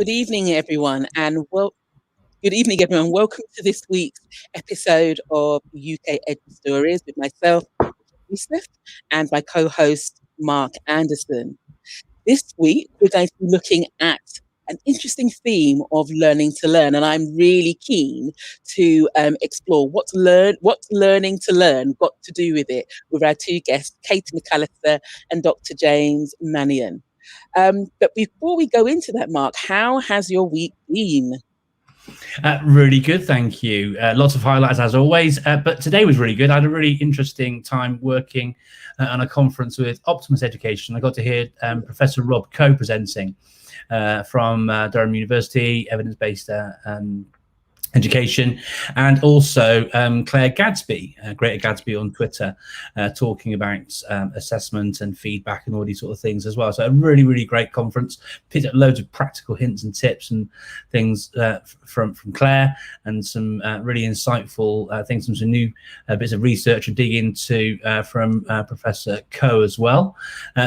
Good evening, everyone, and good evening, everyone. Welcome to this week's episode of UK Ed Stories with myself, Smith, and my co-host, Mark Anderson. This week, we're going to be looking at an interesting theme of learning to learn, and I'm really keen to explore what's learning to learn got to do with it with our two guests, Kate McAllister and Dr. James Mannion. But before we go into that, Mark, how has your week been? Really good, thank you. Lots of highlights as always, but today was really good. I had a really interesting time working on a conference with Optimus Education. I got to hear Professor Rob Coe presenting from Durham University, evidence-based education, and also Claire Gadsby, Greater Gadsby on Twitter, talking about assessment and feedback and all these sort of things as well. So a really, really great conference. Picked up loads of practical hints and tips and things from Claire, and some really insightful things, and some new bits of research to dig into from Professor Coe as well.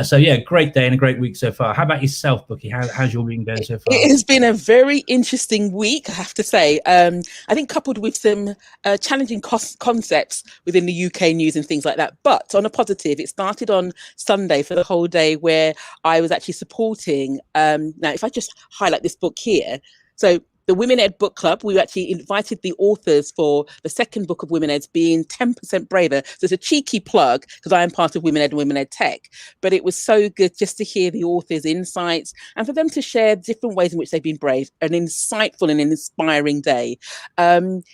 So yeah, great day and a great week so far. How about yourself, Bookie? How's your week going so far? It has been a very interesting week, I have to say. I think coupled with some challenging concepts within the UK news and things like that. But on a positive, it started on Sunday for the whole day, where I was actually supporting. Now, if I just highlight this book here. So the Women Ed Book Club, we actually invited the authors for the second book of Women Ed's, Being 10% Braver. So it's a cheeky plug because I am part of Women Ed and Women Ed Tech. But it was so good just to hear the authors' insights and for them to share different ways in which they've been brave. An insightful and an inspiring day.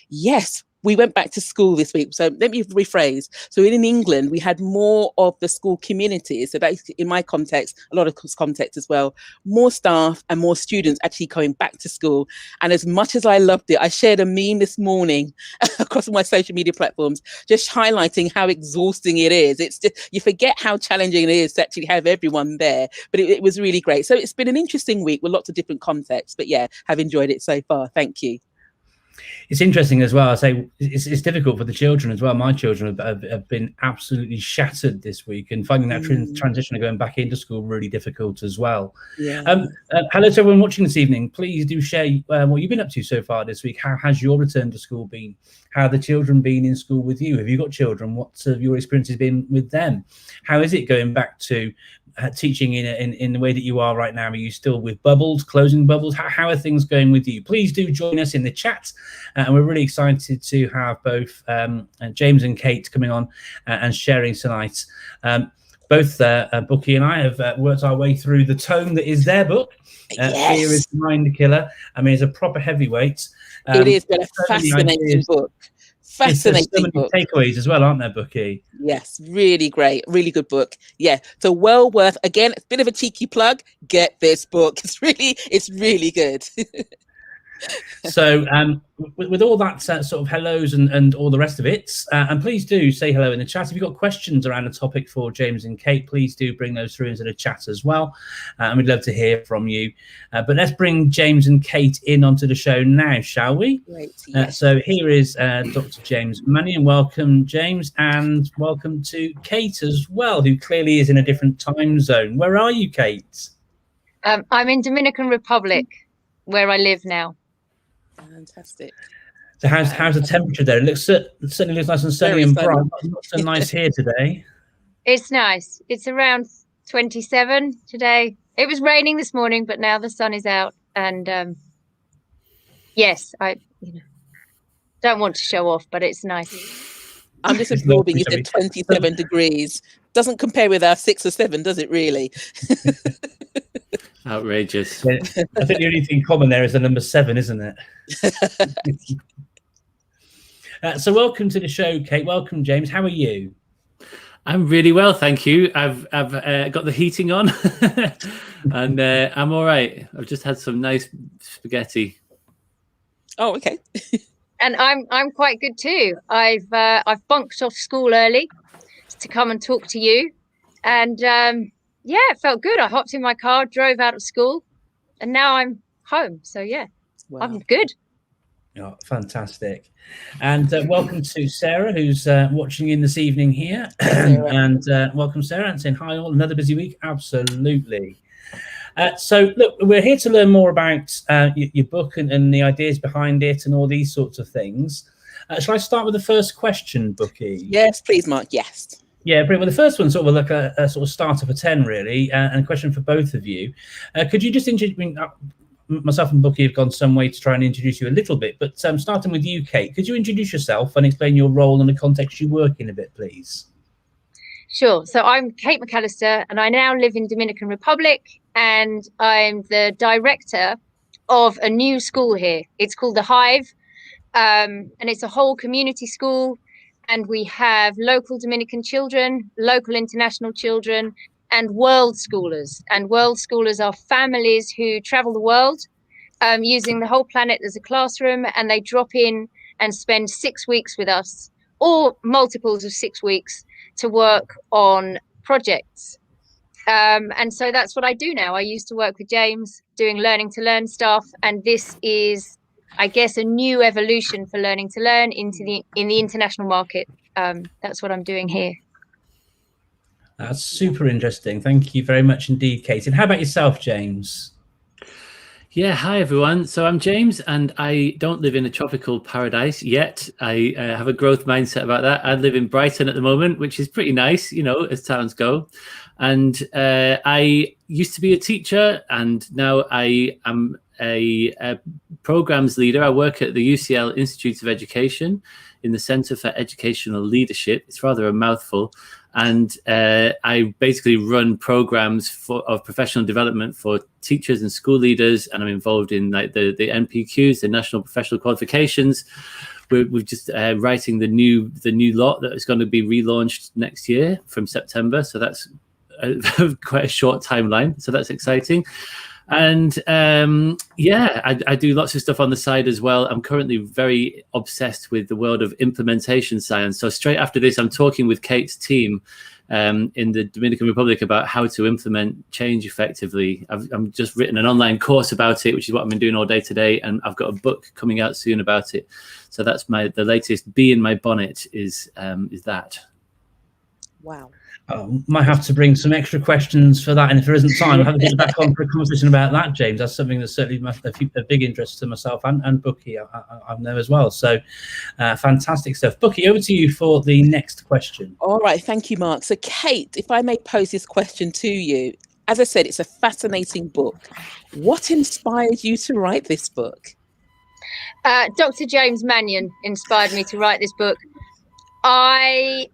Yes. We went back to school this week. So let me rephrase. So in England, we had more of the school communities. So that's, in my context, a lot of context as well, more staff and more students actually going back to school. And as much as I loved it, I shared a meme this morning across my social media platforms, just highlighting how exhausting it is. It's just, you forget how challenging it is to actually have everyone there. But it was really great. So it's been an interesting week with lots of different contexts. But yeah, have enjoyed it so far. Thank you. It's interesting as well. I say it's difficult for the children as well. My children have been absolutely shattered this week, and finding that transition of going back into school really difficult as well. Yeah. Hello to everyone watching this evening. Please do share what you've been up to so far this week. How has your return to school been? How have the children been in school with you? Have you got children? What have your experiences been with them? How is it going back to teaching in the way that you are right now? Are you still with bubbles, closing bubbles? How are things going with you? Please do join us in the chat, and we're really excited to have both James and Kate coming on and sharing tonight. Both Bookie and I have worked our way through the tome that is their book. Yes. Fear is the Mind Killer. I mean, it's a proper heavyweight. It is a fascinating book. Fascinating so many book. takeaways as well, aren't there, Bookie? Yes, really great, really good book. Yeah, so well worth. Again, it's a bit of a cheeky plug. Get this book. It's really good. So with all that sort of hellos and all the rest of it, and please do say hello in the chat. If you've got questions around a topic for James and Kate, please do bring those through into the chat as well, and we'd love to hear from you. But let's bring James and Kate in onto the show now, shall we? Great, yes. So here is Dr. James Mannion. Welcome, James, and welcome to Kate as well, who clearly is in a different time zone. Where are you, Kate? I'm in Dominican Republic, where I live now. Fantastic. So how's the temperature there? It certainly looks nice and sunny and bright. Not so nice here today. It's nice. It's around 27 today. It was raining this morning, but now the sun is out. And yes, I don't want to show off, but it's nice. I'm just absorbing you said 27 degrees. Doesn't compare with our 6 or 7, does it really? Outrageous. Yeah, I think the only thing common there is the number 7, isn't it? So welcome to the show, Kate. Welcome, James. How are you? I'm really well, thank you. I've got the heating on, and I'm all right. I've just had some nice spaghetti. Oh, okay. And I'm quite good too. I've bunked off school early to come and talk to you, and yeah, it felt good. I hopped in my car, drove out of school, and now I'm home. So yeah, wow. I'm good. Oh, fantastic. And welcome to Sarah, who's watching in this evening here. And welcome, Sarah, and saying hi all. Another busy week. Absolutely. So, look, we're here to learn more about your book and the ideas behind it and all these sorts of things. Shall I start with the first question, Bookie? Yes, please, Mark. Yes. Yeah, brilliant. Well, the first one's sort of like a sort of starter for 10, really, and a question for both of you. Could you just introduce, myself and Bookie have gone some way to try and introduce you a little bit, but starting with you, Kate, could you introduce yourself and explain your role and the context you work in a bit, please? Sure. So I'm Kate McAllister, and I now live in Dominican Republic, and I'm the director of a new school here. It's called The Hive, and it's a whole community school, and we have local Dominican children, local international children, and world schoolers. And world schoolers are families who travel the world using the whole planet as a classroom, and they drop in and spend 6 weeks with us, or multiples of 6 weeks, to work on projects. And so that's what I do now. I used to work with James doing learning to learn stuff, and this is, I guess, a new evolution for learning to learn in the international market. That's what I'm doing here. That's super interesting. Thank you very much indeed, Kate. And how about yourself, James? Yeah, hi everyone. So I'm James, and I don't live in a tropical paradise yet. I have a growth mindset about that. I live in Brighton at the moment, which is pretty nice, you know, as towns go. And I used to be a teacher, and now I am a programs leader. I work at the UCL Institute of Education in the Centre for Educational Leadership. It's rather a mouthful. And I basically run programs of professional development for teachers and school leaders, and I'm involved in like the NPQs, the National Professional Qualifications. We're just writing the new lot that is going to be relaunched next year from September. So that's quite a short timeline. So that's exciting. And yeah, I do lots of stuff on the side as well. I'm currently very obsessed with the world of implementation science. So straight after this, I'm talking with Kate's team in the Dominican Republic about how to implement change effectively. I've just written an online course about it, which is what I've been doing all day today. And I've got a book coming out soon about it. So that's the latest bee in my bonnet is that. Wow. Might have to bring some extra questions for that, and if there isn't time, I'll have to get back on for a conversation about that, James. That's something that's certainly a big interest to myself and Bookie, I know as well. So fantastic stuff. Bookie, over to you for the next question. All right, thank you, Mark. So Kate, if I may pose this question to you, as I said, it's a fascinating book. What inspired you to write this book? Dr. James Mannion inspired me to write this book. I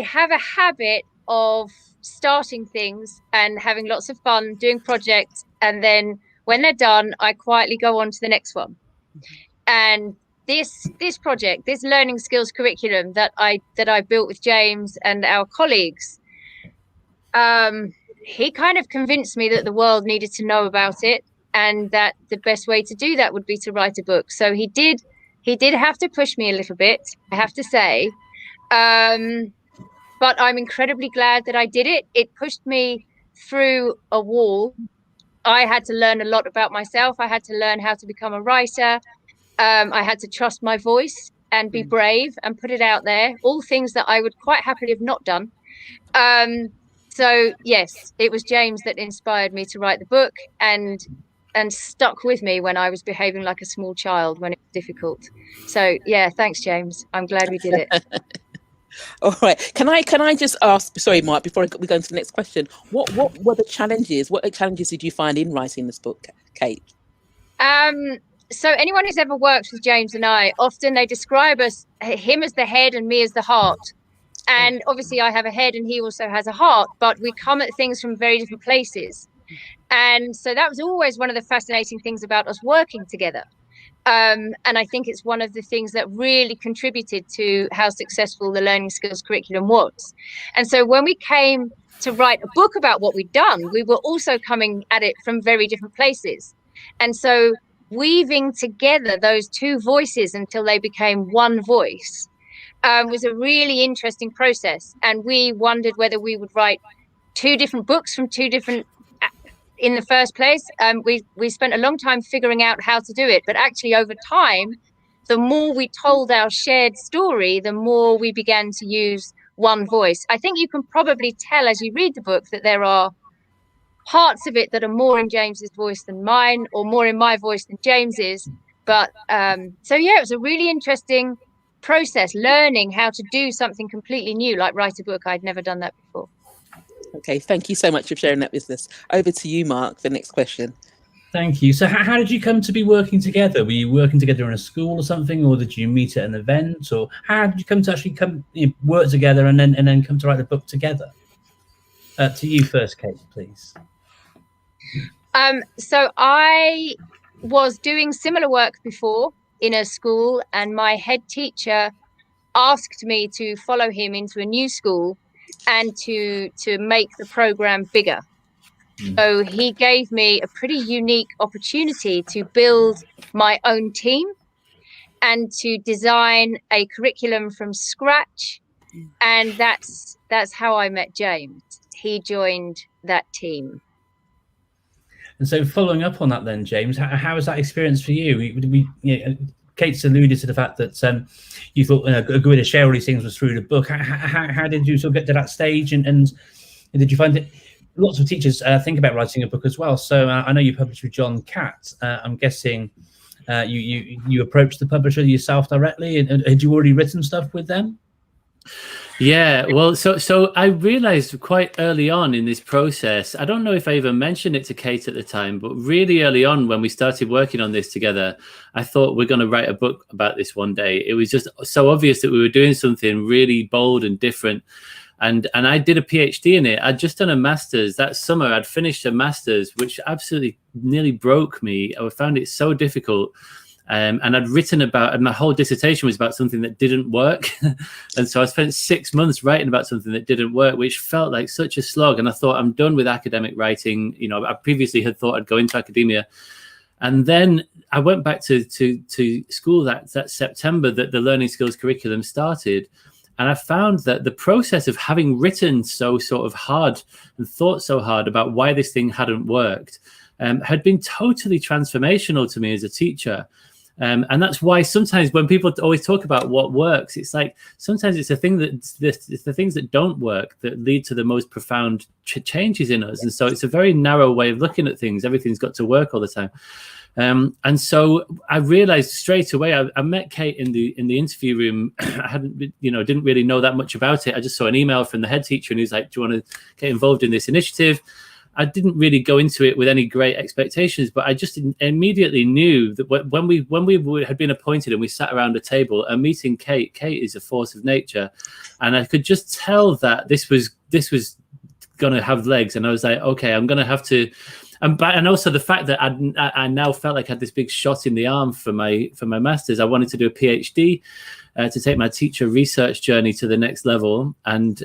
have a habit of starting things and having lots of fun doing projects, and then when they're done, I quietly go on to the next one. And this project, this learning skills curriculum that I built with James and our colleagues, he kind of convinced me that the world needed to know about it, and that the best way to do that would be to write a book. So he did have to push me a little bit, I have to say. But I'm incredibly glad that I did it. It pushed me through a wall. I had to learn a lot about myself. I had to learn how to become a writer. I had to trust my voice and be brave and put it out there. All things that I would quite happily have not done. So yes, it was James that inspired me to write the book and stuck with me when I was behaving like a small child when it was difficult. So yeah, thanks, James. I'm glad we did it. All right. Can I just ask? Sorry, Mark. Before we go into the next question, what were the challenges? What challenges did you find in writing this book, Kate? So anyone who's ever worked with James and I, often they describe him as the head and me as the heart. And obviously, I have a head and he also has a heart, but we come at things from very different places. And so that was always one of the fascinating things about us working together. And I think it's one of the things that really contributed to how successful the learning skills curriculum was. And so when we came to write a book about what we'd done, we were also coming at it from very different places. And so weaving together those two voices until they became one voice was a really interesting process. And we wondered whether we would write two different books from two different in the first place. We spent a long time figuring out how to do it, but actually over time, the more we told our shared story, the more we began to use one voice. I think you can probably tell as you read the book that there are parts of it that are more in James's voice than mine, or more in my voice than James's. But so yeah, it was a really interesting process, learning how to do something completely new, like write a book. I'd never done that before. Okay, thank you so much for sharing that with us. Over to you, Mark, the next question. Thank you. So how did you come to be working together? Were you working together in a school or something, or did you meet at an event, or how did you come to actually work together and then come to write the book together? To you first, Kate, please. So I was doing similar work before in a school, and my head teacher asked me to follow him into a new school and to make the program bigger. So he gave me a pretty unique opportunity to build my own team and to design a curriculum from scratch. And that's how I met James. He joined that team. And so following up on that then, James, how was that experience for you? Kate's alluded to the fact that you thought a good way to share all these things was through the book. How did you sort of get to that stage, and did you find it? Lots of teachers think about writing a book as well. So I know you published with John Catt. I'm guessing you approached the publisher yourself directly, and had you already written stuff with them? Yeah, well, so I realized quite early on in this process, I don't know if I even mentioned it to Kate at the time, but really early on when we started working on this together, I thought we're going to write a book about this one day. It was just so obvious that we were doing something really bold and different. And I did a PhD in it. I'd just done a master's that summer. I'd finished a master's, which absolutely nearly broke me. I found it so difficult. And I'd written about, and my whole dissertation was about something that didn't work. And so I spent 6 months writing about something that didn't work, which felt like such a slog. And I thought, I'm done with academic writing. You know, I previously had thought I'd go into academia. And then I went back to school that September that the learning skills curriculum started. And I found that the process of having written so sort of hard and thought so hard about why this thing hadn't worked had been totally transformational to me as a teacher. And that's why sometimes when people always talk about what works, it's like sometimes it's it's the things that don't work that lead to the most profound changes in us. And so it's a very narrow way of looking at things. Everything's got to work all the time. And so I realized straight away, I met Kate in the interview room. I didn't really know that much about it. I just saw an email from the head teacher and he was like, do you want to get involved in this initiative? I didn't really go into it with any great expectations, but I just immediately knew that when we had been appointed and we sat around a table and meeting Kate is a force of nature. And I could just tell that this was going to have legs. And I was like, okay, I'm going to have to. And also the fact that I now felt like I had this big shot in the arm for my master's. I wanted to do a PhD to take my teacher research journey to the next level, and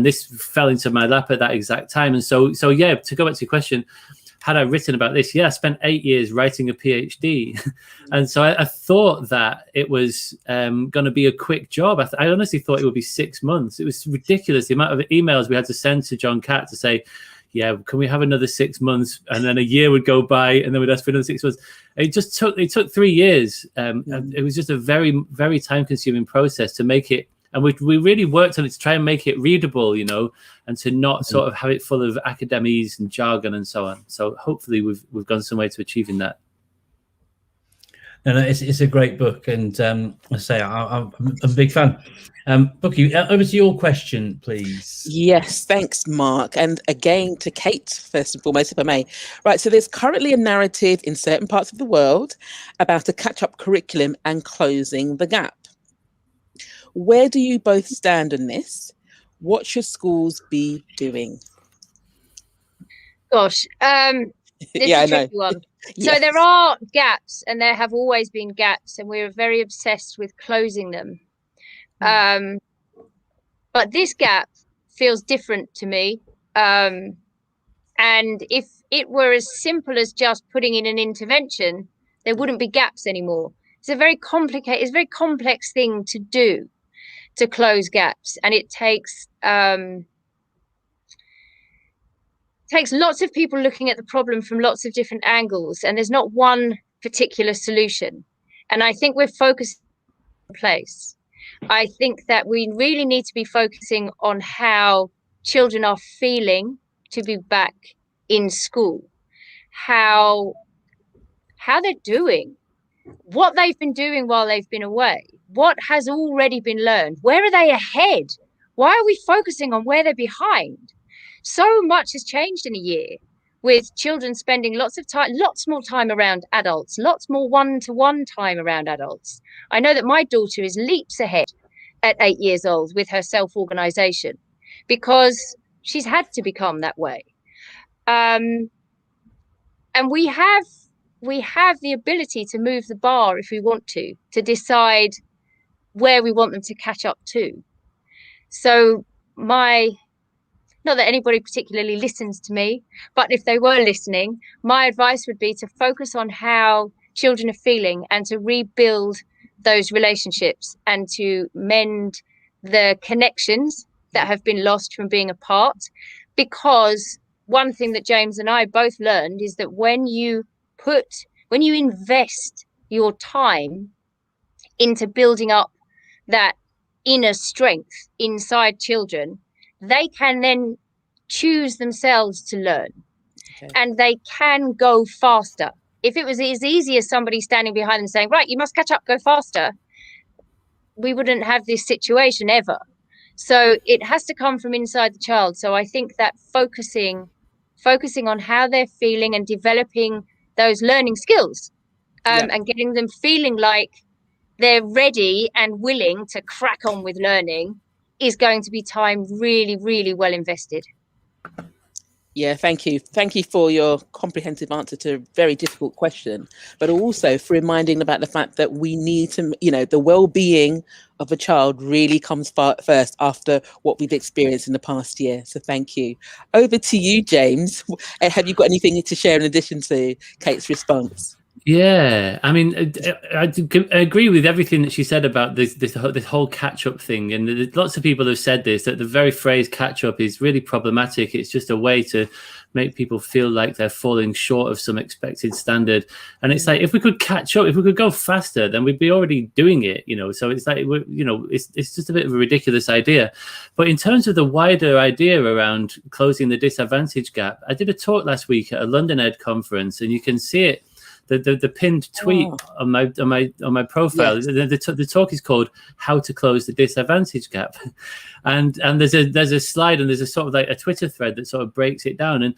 this fell into my lap at that exact time. And so yeah, to go back to your question, had I written about this? Yeah, I spent 8 years writing a PhD, and so I thought that it was going to be a quick job. I honestly thought it would be 6 months. It was ridiculous the amount of emails we had to send to John Catt to say, yeah, can we have another 6 months? And then a year would go by, and then we'd ask for another 6 months. It took 3 years. And it was just a very, very time-consuming process to make it. And we really worked on it to try and make it readable, and to not sort of have it full of academies and jargon and so on. So hopefully we've gone some way to achieving that. No, it's a great book, and I say I'm a big fan. Bookie, over to your question, please. Yes, thanks, Mark. And again to Kate, first and foremost, if I may. Right, so there's currently a narrative in certain parts of the world about a catch-up curriculum and closing the gap. Where do you both stand on this? What should schools be doing? Gosh, this is a tricky one. Yes. So there are gaps, and there have always been gaps, and we're very obsessed with closing them. But this gap feels different to me. And if it were as simple as just putting in an intervention, there wouldn't be gaps anymore. It's a very complex thing to do, to close gaps, and it takes lots of people looking at the problem from lots of different angles, and there's not one particular solution. And I think we're focused on place. I think that we really need to be focusing on how children are feeling to be back in school, how they're doing, what they've been doing while they've been away, what has already been learned, where are they ahead? Why are we focusing on where they're behind? So much has changed in a year, with children spending lots more time around adults, lots more one-to-one time around adults. I know that my daughter is leaps ahead at 8 years old with her self-organization, because she's had to become that way. And we have the ability to move the bar if we want to decide where we want them to catch up to. So not that anybody particularly listens to me, but if they were listening, my advice would be to focus on how children are feeling and to rebuild those relationships and to mend the connections that have been lost from being apart. Because one thing that James and I both learned is that when you invest your time into building up that inner strength inside children, they can then choose themselves to learn. Okay. And they can go faster. If it was as easy as somebody standing behind them saying, right, you must catch up, go faster, we wouldn't have this situation ever. So it has to come from inside the child. So I think that focusing on how they're feeling and developing those learning skills, and getting them feeling like they're ready and willing to crack on with learning is going to be time really, really well invested. Yeah, thank you. Thank you for your comprehensive answer to a very difficult question, but also for reminding about the fact that we need to, the well-being of a child really comes first after what we've experienced in the past year. So thank you. Over to you, James. Have you got anything to share in addition to Kate's response? Yeah, I mean, I agree with everything that she said about this whole catch-up thing. And lots of people have said this, that the very phrase catch-up is really problematic. It's just a way to make people feel like they're falling short of some expected standard. And it's like, if we could catch up, if we could go faster, then we'd be already doing it, So it's like, it's just a bit of a ridiculous idea. But in terms of the wider idea around closing the disadvantage gap, I did a talk last week at a London Ed conference, and you can see it. The pinned tweet on my profile. Yeah. The talk is called "How to Close the Disadvantage Gap," and there's a slide and there's a sort of like a Twitter thread that sort of breaks it down. And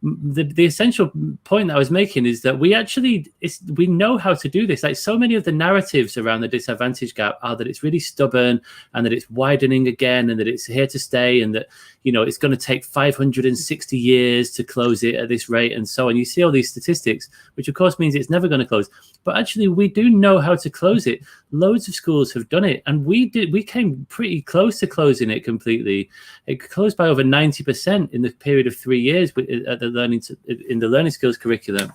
the essential point that I was making is that we know how to do this. Like, so many of the narratives around the disadvantage gap are that it's really stubborn and that it's widening again and that it's here to stay and that, it's going to take 560 years to close it at this rate and so on. You see all these statistics, which of course means it's never going to close. But actually, we do know how to close it. Loads of schools have done it, and we came pretty close to closing it completely. It closed by over 90% in the period of 3 years at in the learning skills curriculum.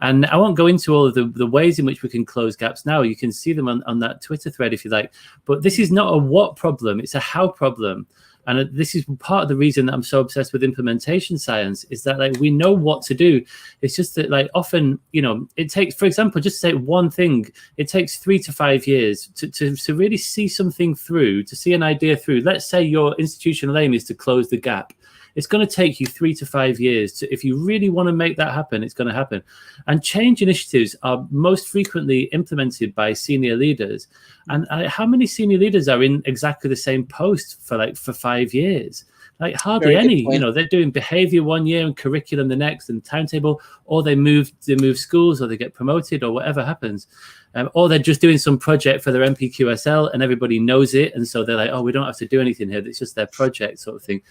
And I won't go into all of the ways in which we can close gaps now. You can see them on that Twitter thread if you like. But this is not a what problem, it's a how problem. And this is part of the reason that I'm so obsessed with implementation science, is that like we know what to do. It's just that like often, it takes, for example, just to say one thing, it takes 3 to 5 years to really see something through, to see an idea through. Let's say your institutional aim is to close the gap. It's going to take you 3 to 5 years. If you really want to make that happen, it's going to happen. And change initiatives are most frequently implemented by senior leaders. And how many senior leaders are in exactly the same post for 5 years? Like hardly any. They're doing behavior 1 year and curriculum the next and timetable, or they move schools, or they get promoted, or whatever happens. Or they're just doing some project for their MPQSL and everybody knows it. And so they're like, oh, we don't have to do anything here. It's just their project sort of thing.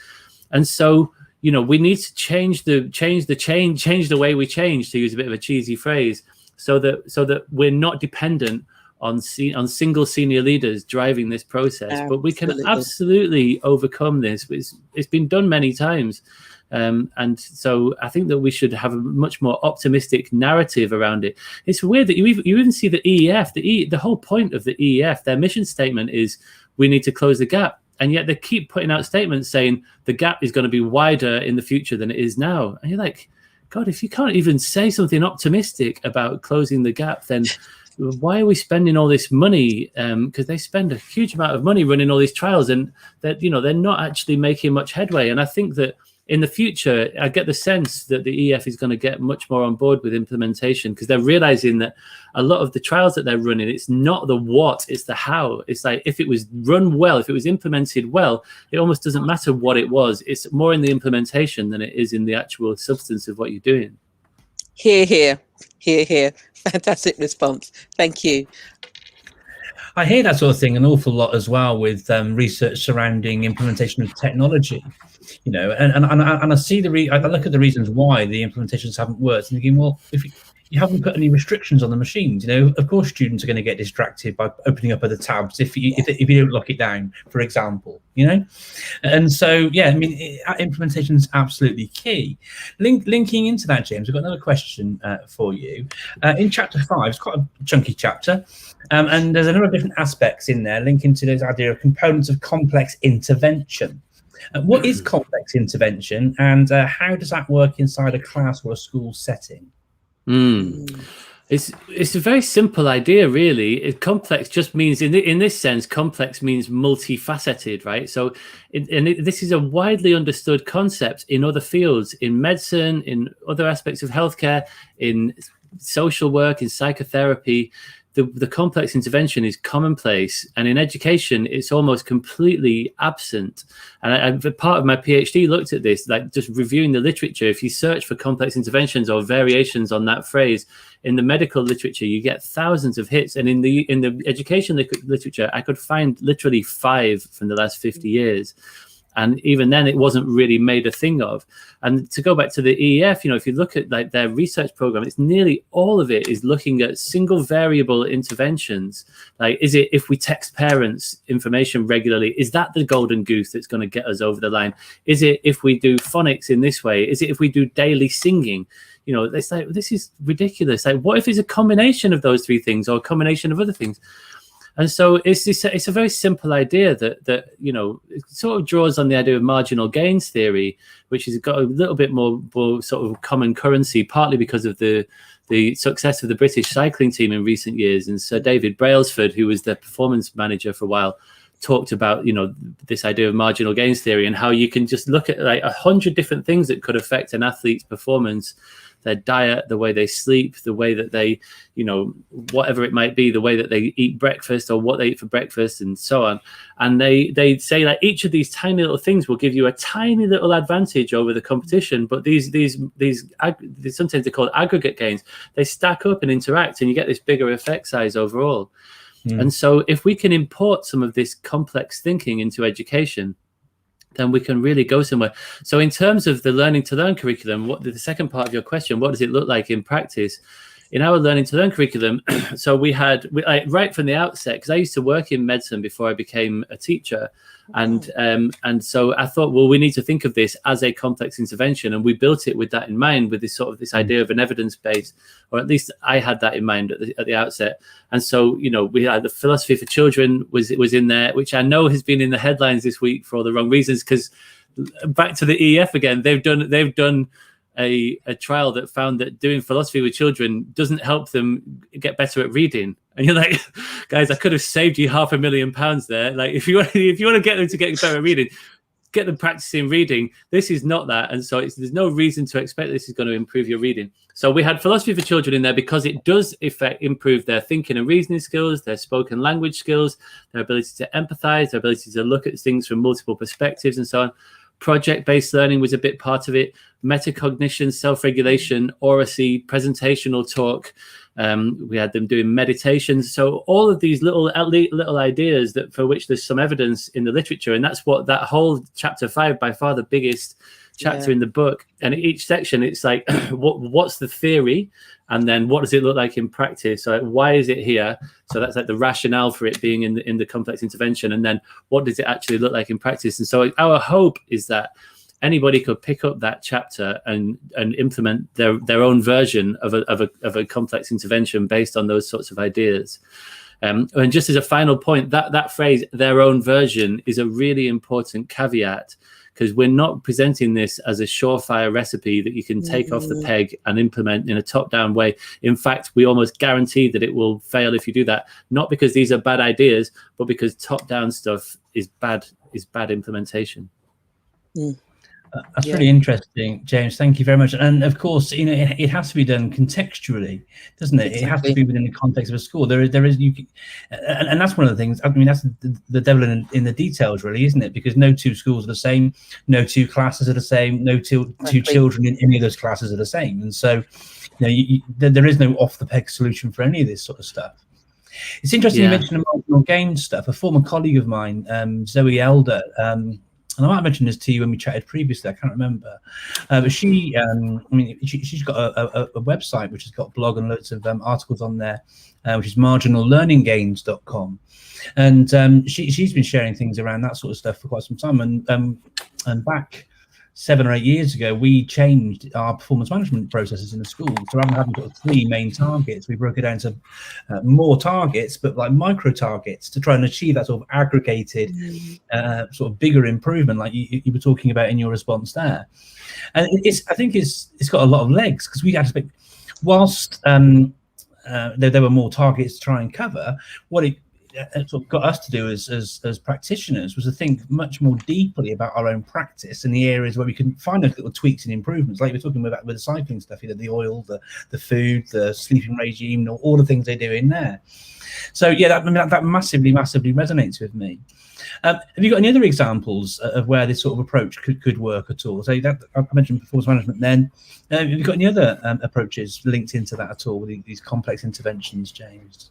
And so, we need to change the way we change, to use a bit of a cheesy phrase, so that we're not dependent on single senior leaders driving this process. Absolutely. But we can absolutely overcome this. It's been done many times. And so I think that we should have a much more optimistic narrative around it. It's weird that you even see the EEF, the whole point of the EEF, their mission statement is we need to close the gap. And yet they keep putting out statements saying the gap is going to be wider in the future than it is now. And you're like, God, if you can't even say something optimistic about closing the gap, then why are we spending all this money? Because they spend a huge amount of money running all these trials, and that they're not actually making much headway. And I think that in the future, I get the sense that the EF is going to get much more on board with implementation, because they're realizing that a lot of the trials that they're running, it's not the what, it's the how. It's like, if it was run well, if it was implemented well, it almost doesn't matter what it was. It's more in the implementation than it is in the actual substance of what you're doing. Hear, hear, hear, hear. Fantastic response. Thank you. I hear that sort of thing an awful lot as well with research surrounding implementation of technology, you know, and I see I look at the reasons why the implementations haven't worked, and thinking, well, if you haven't put any restrictions on the machines, you know, of course students are going to get distracted by opening up other tabs if you don't lock it down, for example, you know. And so, yeah, I mean, implementation is absolutely key. Linking into that, James, I've got another question for you. In chapter 5, it's quite a chunky chapter, and there's a number of different aspects in there linking to this idea of components of complex intervention. What is complex intervention, and how does that work inside a class or a school setting? It's a very simple idea, really. Complex just means, in this sense, complex means multifaceted, right? So this is a widely understood concept in other fields, in medicine, in other aspects of healthcare, in social work, in psychotherapy. The complex intervention is commonplace, and in education, it's almost completely absent. And part of my PhD looked at this, like just reviewing the literature. If you search for complex interventions or variations on that phrase in the medical literature, you get thousands of hits. And in the education literature, I could find literally 5 from the last 50 years. And even then, it wasn't really made a thing of. And to go back to the EEF, you know, if you look at like their research program, it's nearly all of it is looking at single variable interventions. Like, is it if we text parents information regularly, is that the golden goose that's going to get us over the line? Is it if we do phonics in this way? Is it if we do daily singing? You know, it's like, this is ridiculous. Like, what if it's a combination of those 3 things or a combination of other things? And so it's a very simple idea that you know, it sort of draws on the idea of marginal gains theory, which has got a little bit more sort of common currency, partly because of the success of the British cycling team in recent years. And Sir David Brailsford, who was their performance manager for a while, talked about, you know, this idea of marginal gains theory and how you can just look at like 100 different things that could affect an athlete's performance. Their diet, the way they sleep, the way that they, you know, whatever it might be, the way that they eat breakfast or what they eat for breakfast and so on. And they say that each of these tiny little things will give you a tiny little advantage over the competition. But these sometimes they're called aggregate gains. They stack up and interact, and you get this bigger effect size overall. And so if we can import some of this complex thinking into education, then we can really go somewhere. So in terms of the learning to learn curriculum, what the second part of your question, what does it look like in practice? In our learning to learn curriculum, so we right from the outset, because I used to work in medicine before I became a teacher. And so I thought, well, we need to think of this as a complex intervention. And we built it with that in mind, with this idea of an evidence base, or at least I had that in mind at the outset. And so, you know, we had the philosophy for children was in there, which I know has been in the headlines this week for all the wrong reasons, because back to the EF again, they've done a trial that found that doing philosophy with children doesn't help them get better at reading. And you're like, guys, I could have saved you £500,000 there. Like, if you want to get them to get better at reading, get them practicing reading. This is not that. And so there's no reason to expect this is going to improve your reading. So we had philosophy for children in there because it does improve their thinking and reasoning skills, their spoken language skills, their ability to empathize, their ability to look at things from multiple perspectives and so on. Project-based learning was a bit part of it. Metacognition, self-regulation, oracy, presentational talk. We had them doing meditation. So all of these little ideas that for which there's some evidence in the literature, and that's what that whole chapter 5, by far the biggest chapter in the book. And each section, it's like, what's the theory? And then what does it look like in practice? So why is it here? So that's like the rationale for it being in the complex intervention. And then what does it actually look like in practice? And so our hope is that anybody could pick up that chapter and implement their own version of a complex intervention based on those sorts of ideas. And just as a final point, that phrase, their own version, is a really important caveat, because we're not presenting this as a surefire recipe that you can take off the peg and implement in a top-down way. In fact, we almost guarantee that it will fail if you do that, not because these are bad ideas, but because top-down stuff is bad implementation. That's really interesting, James. Thank you very much. And of course, it has to be done contextually, doesn't it? Exactly. It has to be within the context of a school. There is, and that's one of the things. I mean, that's the devil in the details, really, isn't it? Because no two schools are the same, no two classes are the same, no two children in any of those classes are the same, and so there is no off the peg solution for any of this sort of stuff. It's interesting you mentioned the marginal gain stuff. A former colleague of mine, Zoe Elder, and I might have mentioned this to you when we chatted previously, I can't remember. But she's got a website which has got a blog and loads of articles on there, which is marginallearninggains.com. And she's been sharing things around that sort of stuff for quite some time. And back 7 or 8 years ago, we changed our performance management processes in the school. So rather than having sort of 3 main targets, we broke it down to more targets, but like micro targets to try and achieve that sort of aggregated, sort of bigger improvement, like you were talking about in your response there. And I think it's got a lot of legs, because we had to speak, whilst there were more targets to try and cover, what it sort of got us to do as practitioners was to think much more deeply about our own practice and the areas where we can find those little tweaks and improvements, like we're talking about with the cycling stuff, the oil, the food, the sleeping regime, all the things they do in there. So yeah, that massively resonates with me. Have you got any other examples of where this sort of approach could work at all? So that I mentioned performance management then. Have you got any other approaches linked into that at all with these complex interventions, James?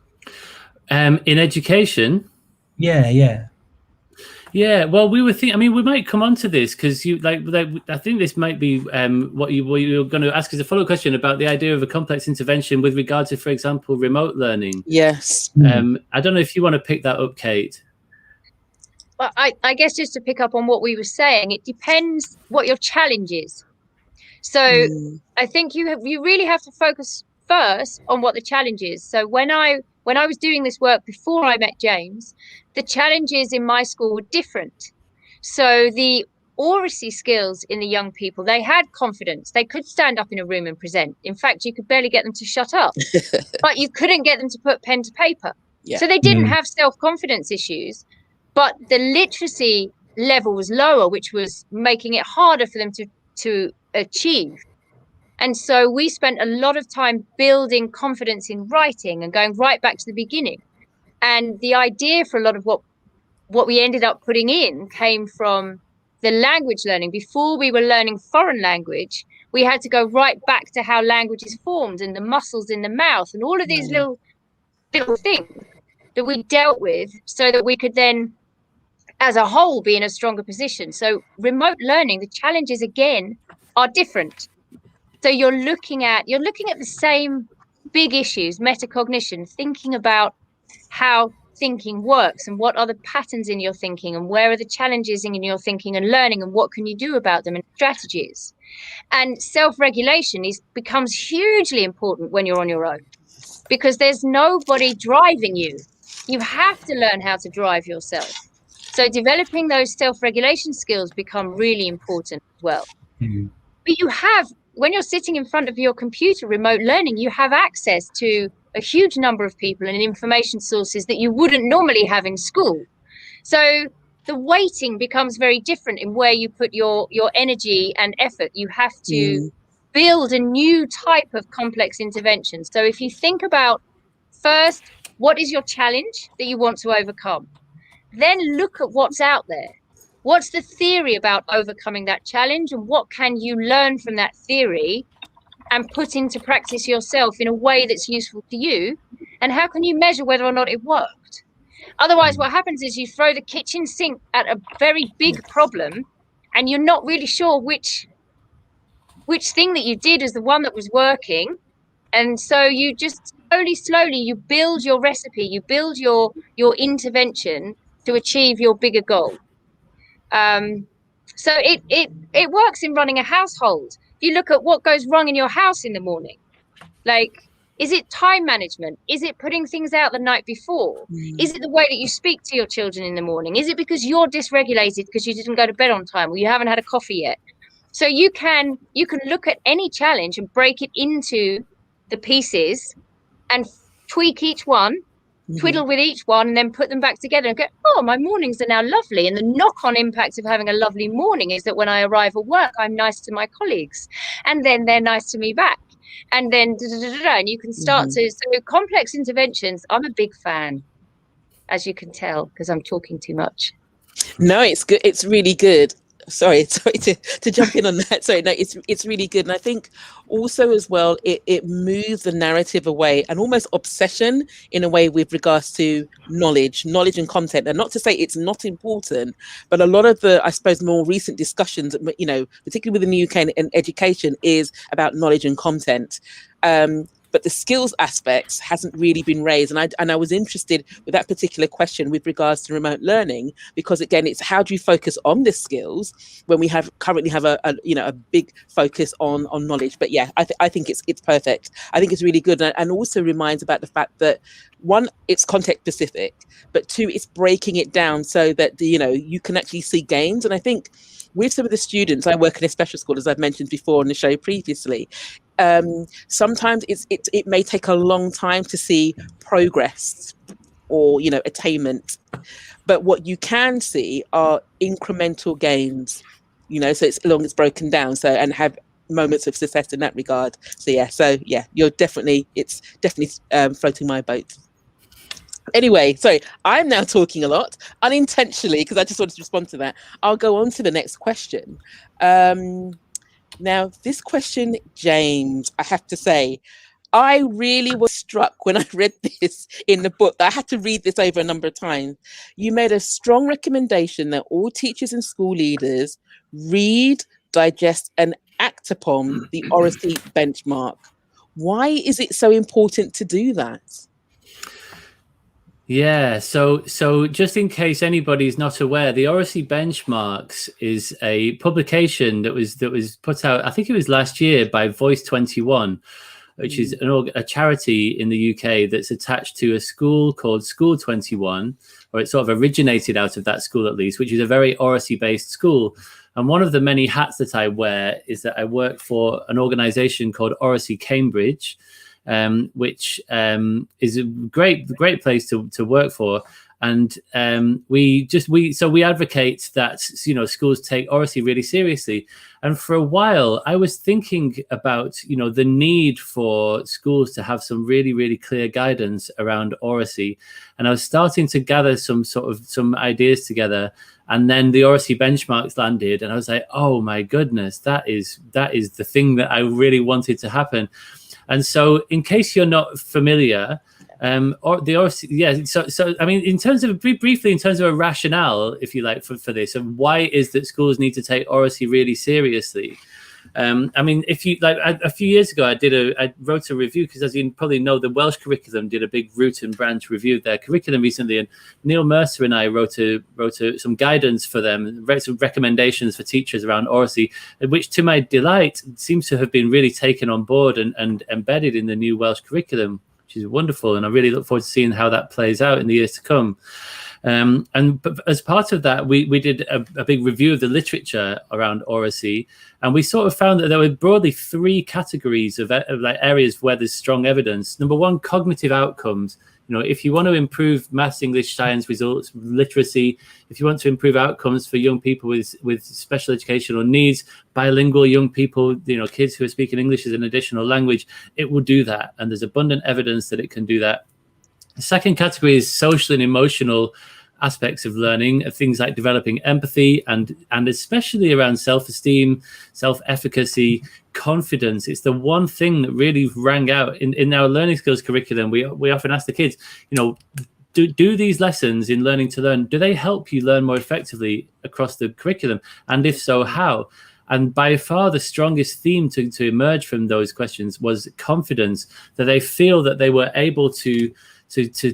In education? Yeah. Well, we were thinking. I mean, we might come on to this because I think this might be what you're going to ask as a follow-up question about the idea of a complex intervention with regard to, for example, remote learning. Yes. I don't know if you want to pick that up, Kate. Well, I guess just to pick up on what we were saying, it depends what your challenge is. So I think you really have to focus first on what the challenge is. So when I was doing this work before I met James, the challenges in my school were different. So the Oracy skills in the young people, they had confidence. They could stand up in a room and present. In fact, you could barely get them to shut up, but you couldn't get them to put pen to paper. Yeah. So they didn't have self-confidence issues, but the literacy level was lower, which was making it harder for them to achieve. And so we spent a lot of time building confidence in writing and going right back to the beginning. And the idea for a lot of what we ended up putting in came from the language learning. Before we were learning foreign language, we had to go right back to how language is formed and the muscles in the mouth and all of these little things that we dealt with so that we could then, as a whole, be in a stronger position. So remote learning, the challenges again are different. So you're looking at the same big issues, metacognition, thinking about how thinking works and what are the patterns in your thinking and where are the challenges in your thinking and learning and what can you do about them and strategies. And self-regulation becomes hugely important when you're on your own because there's nobody driving you. You have to learn how to drive yourself. So developing those self-regulation skills become really important as well. But when you're sitting in front of your computer, remote learning, you have access to a huge number of people and information sources that you wouldn't normally have in school. So the weighting becomes very different in where you put your energy and effort. You have to build a new type of complex intervention. So if you think about first, what is your challenge that you want to overcome? Then look at what's out there. What's the theory about overcoming that challenge and what can you learn from that theory and put into practice yourself in a way that's useful to you? And how can you measure whether or not it worked? Otherwise, what happens is you throw the kitchen sink at a very big problem and you're not really sure which thing that you did is the one that was working. And so you just slowly, you build your recipe, you build your intervention to achieve your bigger goal. So it works in running a household. If you look at what goes wrong in your house in the morning, like, is it time management? Is it putting things out the night before? Is it the way that you speak to your children in the morning? Is it because you're dysregulated because you didn't go to bed on time or you haven't had a coffee yet? So you can look at any challenge and break it into the pieces and tweak each one twiddle with each one and then put them back together and go, oh, my mornings are now lovely. And the knock-on impact of having a lovely morning is that when I arrive at work, I'm nice to my colleagues, and then they're nice to me back. And then and you can start to, so complex interventions, I'm a big fan, as you can tell, because I'm talking too much. No, it's good. It's really good. Sorry to jump in on that. Sorry, no, it's really good. And I think also as well, it moves the narrative away and almost obsession in a way with regards to knowledge and content. And not to say it's not important, but a lot of the, I suppose, more recent discussions, you know, particularly within the UK and education, is about knowledge and content. But the skills aspects hasn't really been raised. And I was interested with that particular question with regards to remote learning, because again, it's how do you focus on the skills when we currently have a big focus on knowledge. But yeah, I think it's perfect. I think it's really good, and also reminds about the fact that, one, it's context specific, but two, it's breaking it down so that you can actually see gains. And I think with some of the students, I work in a special school, as I've mentioned before on the show previously. Sometimes it may take a long time to see progress or attainment, but what you can see are incremental gains, so it's long it's broken down, so, and have moments of success in that regard. So yeah, it's definitely floating my boat. Anyway, sorry, I'm now talking a lot unintentionally because I just wanted to respond to that. I'll go on to the next question. Now, this question, James, I have to say, I really was struck when I read this in the book. I had to read this over a number of times. You made a strong recommendation that all teachers and school leaders read, digest, and act upon the Oracy benchmark. Why is it so important to do that? Yeah, so just in case anybody's not aware, the Oracy Benchmarks is a publication that was put out, I think it was last year, by Voice 21, which is a charity in the UK that's attached to a school called School 21, or it sort of originated out of that school at least, which is a very Oracy-based school. And one of the many hats that I wear is that I work for an organisation called Oracy Cambridge, which is a great place to work for, and we advocate that schools take Oracy really seriously. And for a while I was thinking about the need for schools to have some really clear guidance around Oracy, and I was starting to gather some ideas together, and then the Oracy benchmarks landed, and I was like, oh my goodness, that is the thing that I really wanted to happen. And so, in case you're not familiar, or the Oracy, yeah. So I mean, in terms of briefly, in terms of a rationale, if you like, for this, and why is that schools need to take Oracy really seriously? I mean, if you like, a few years ago, I wrote a review because, as you probably know, the Welsh curriculum did a big root and branch review of their curriculum recently, and Neil Mercer and I wrote some guidance for them, some recommendations for teachers around Oracy, which, to my delight, seems to have been really taken on board and embedded in the new Welsh curriculum, which is wonderful, and I really look forward to seeing how that plays out in the years to come. But as part of that, we did a big review of the literature around Oracy, and we sort of found that there were broadly three categories of like areas where there's strong evidence. Number one, cognitive outcomes. If you want to improve maths, English, science results, literacy, if you want to improve outcomes for young people with special educational needs, bilingual young people, kids who are speaking English as an additional language, it will do that. And there's abundant evidence that it can do that. The second category is social and emotional aspects of learning, things like developing empathy and especially around self-esteem, self-efficacy, confidence. It's the one thing that really rang out in our learning skills curriculum. We often ask the kids, do these lessons in learning to learn, do they help you learn more effectively across the curriculum? And if so, how? And by far the strongest theme to emerge from those questions was confidence, that they feel that they were able to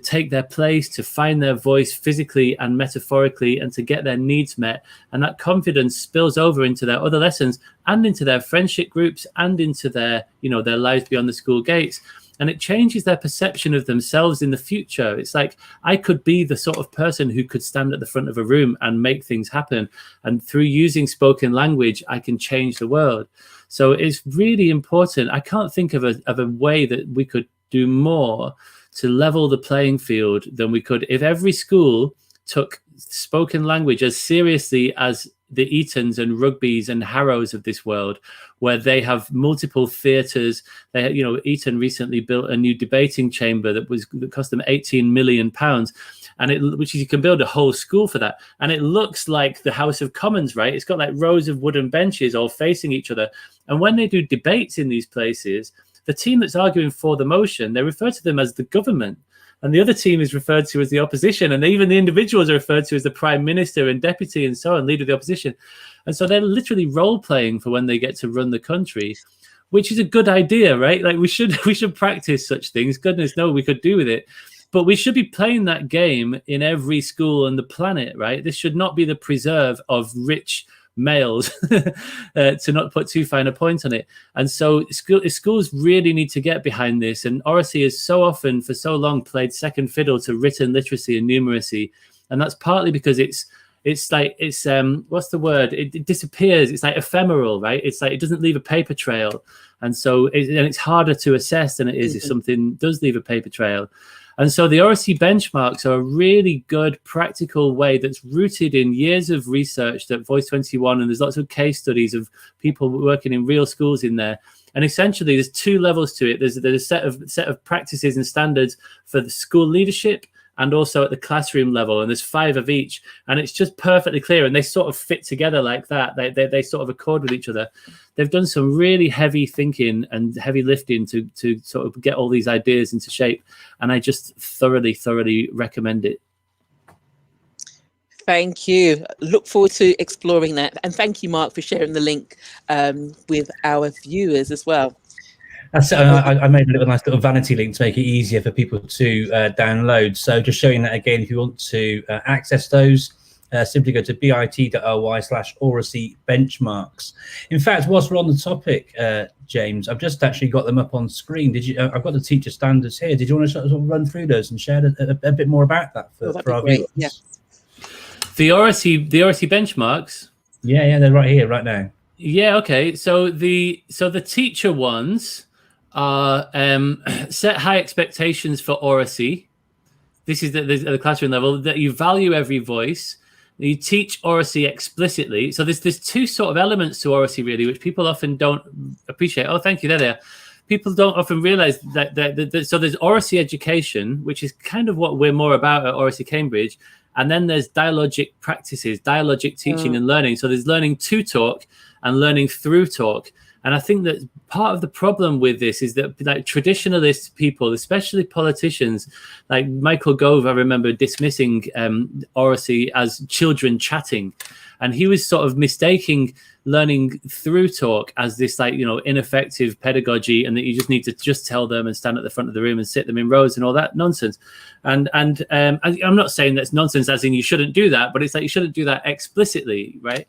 take their place, to find their voice physically and metaphorically, and to get their needs met. And that confidence spills over into their other lessons and into their friendship groups and into their lives beyond the school gates. And it changes their perception of themselves in the future. It's like, I could be the sort of person who could stand at the front of a room and make things happen. And through using spoken language, I can change the world. So it's really important. I can't think of a way that we could do more to level the playing field than we could if every school took spoken language as seriously as the Etons and Rugbys and Harrows of this world, where they have multiple theatres. They, you know, Eton recently built a new debating chamber that cost them £18 million, and which is, you can build a whole school for that, and it looks like the House of Commons, right? It's got like rows of wooden benches all facing each other, and when they do debates in these places, the team that's arguing for the motion, they refer to them as the government. And the other team is referred to as the opposition. And even the individuals are referred to as the prime minister and deputy and so on, leader of the opposition. And so they're literally role playing for when they get to run the country, which is a good idea, right? Like we should practice such things. Goodness knows we could do with it. But we should be playing that game in every school on the planet, right? This should not be the preserve of rich males, to not put too fine a point on it. And so schools really need to get behind this. And Oracy has so often, for so long, played second fiddle to written literacy and numeracy. And that's partly because it's what's the word? It disappears. It's like ephemeral, right? It's like it doesn't leave a paper trail. And so it's harder to assess than it is if something does leave a paper trail. And so the Oracy benchmarks are a really good practical way that's rooted in years of research that Voice 21, and there's lots of case studies of people working in real schools in there. And essentially there's two levels to it. There's a set of practices and standards for the school leadership and also at the classroom level, and there's 5 of each, and it's just perfectly clear, and they sort of fit together like that. They sort of accord with each other. They've done some really heavy thinking and heavy lifting to sort of get all these ideas into shape, and I just thoroughly recommend it. Thank you. Look forward to exploring that, and thank you, Mark, for sharing the link with our viewers as well. I made a nice little vanity link to make it easier for people to download. So just showing that again, if you want to access those, simply go to bit.ly/Oracy benchmarks. In fact, whilst we're on the topic, James, I've just actually got them up on screen. I've got the teacher standards here. Did you want to sort of run through those and share a bit more about that for our viewers? Yeah. The Oracy benchmarks. Yeah, they're right here, right now. Yeah, okay. So the teacher ones are set high expectations for Oracy. This is the classroom level, that you value every voice. You teach Oracy explicitly. So there's 2 sort of elements to Oracy really, which people often don't appreciate. Oh, thank you. There they are. People don't often realize that so there's Oracy education, which is kind of what we're more about at Oracy Cambridge. And then there's dialogic practices, dialogic teaching and learning. So there's learning to talk and learning through talk. And I think that part of the problem with this is that like traditionalist people, especially politicians, like Michael Gove, I remember dismissing Oracy as children chatting. And he was sort of mistaking learning through talk as this like, ineffective pedagogy, and that you just need to just tell them and stand at the front of the room and sit them in rows and all that nonsense. And I'm not saying that's nonsense as in you shouldn't do that, but it's like you shouldn't do that explicitly, right?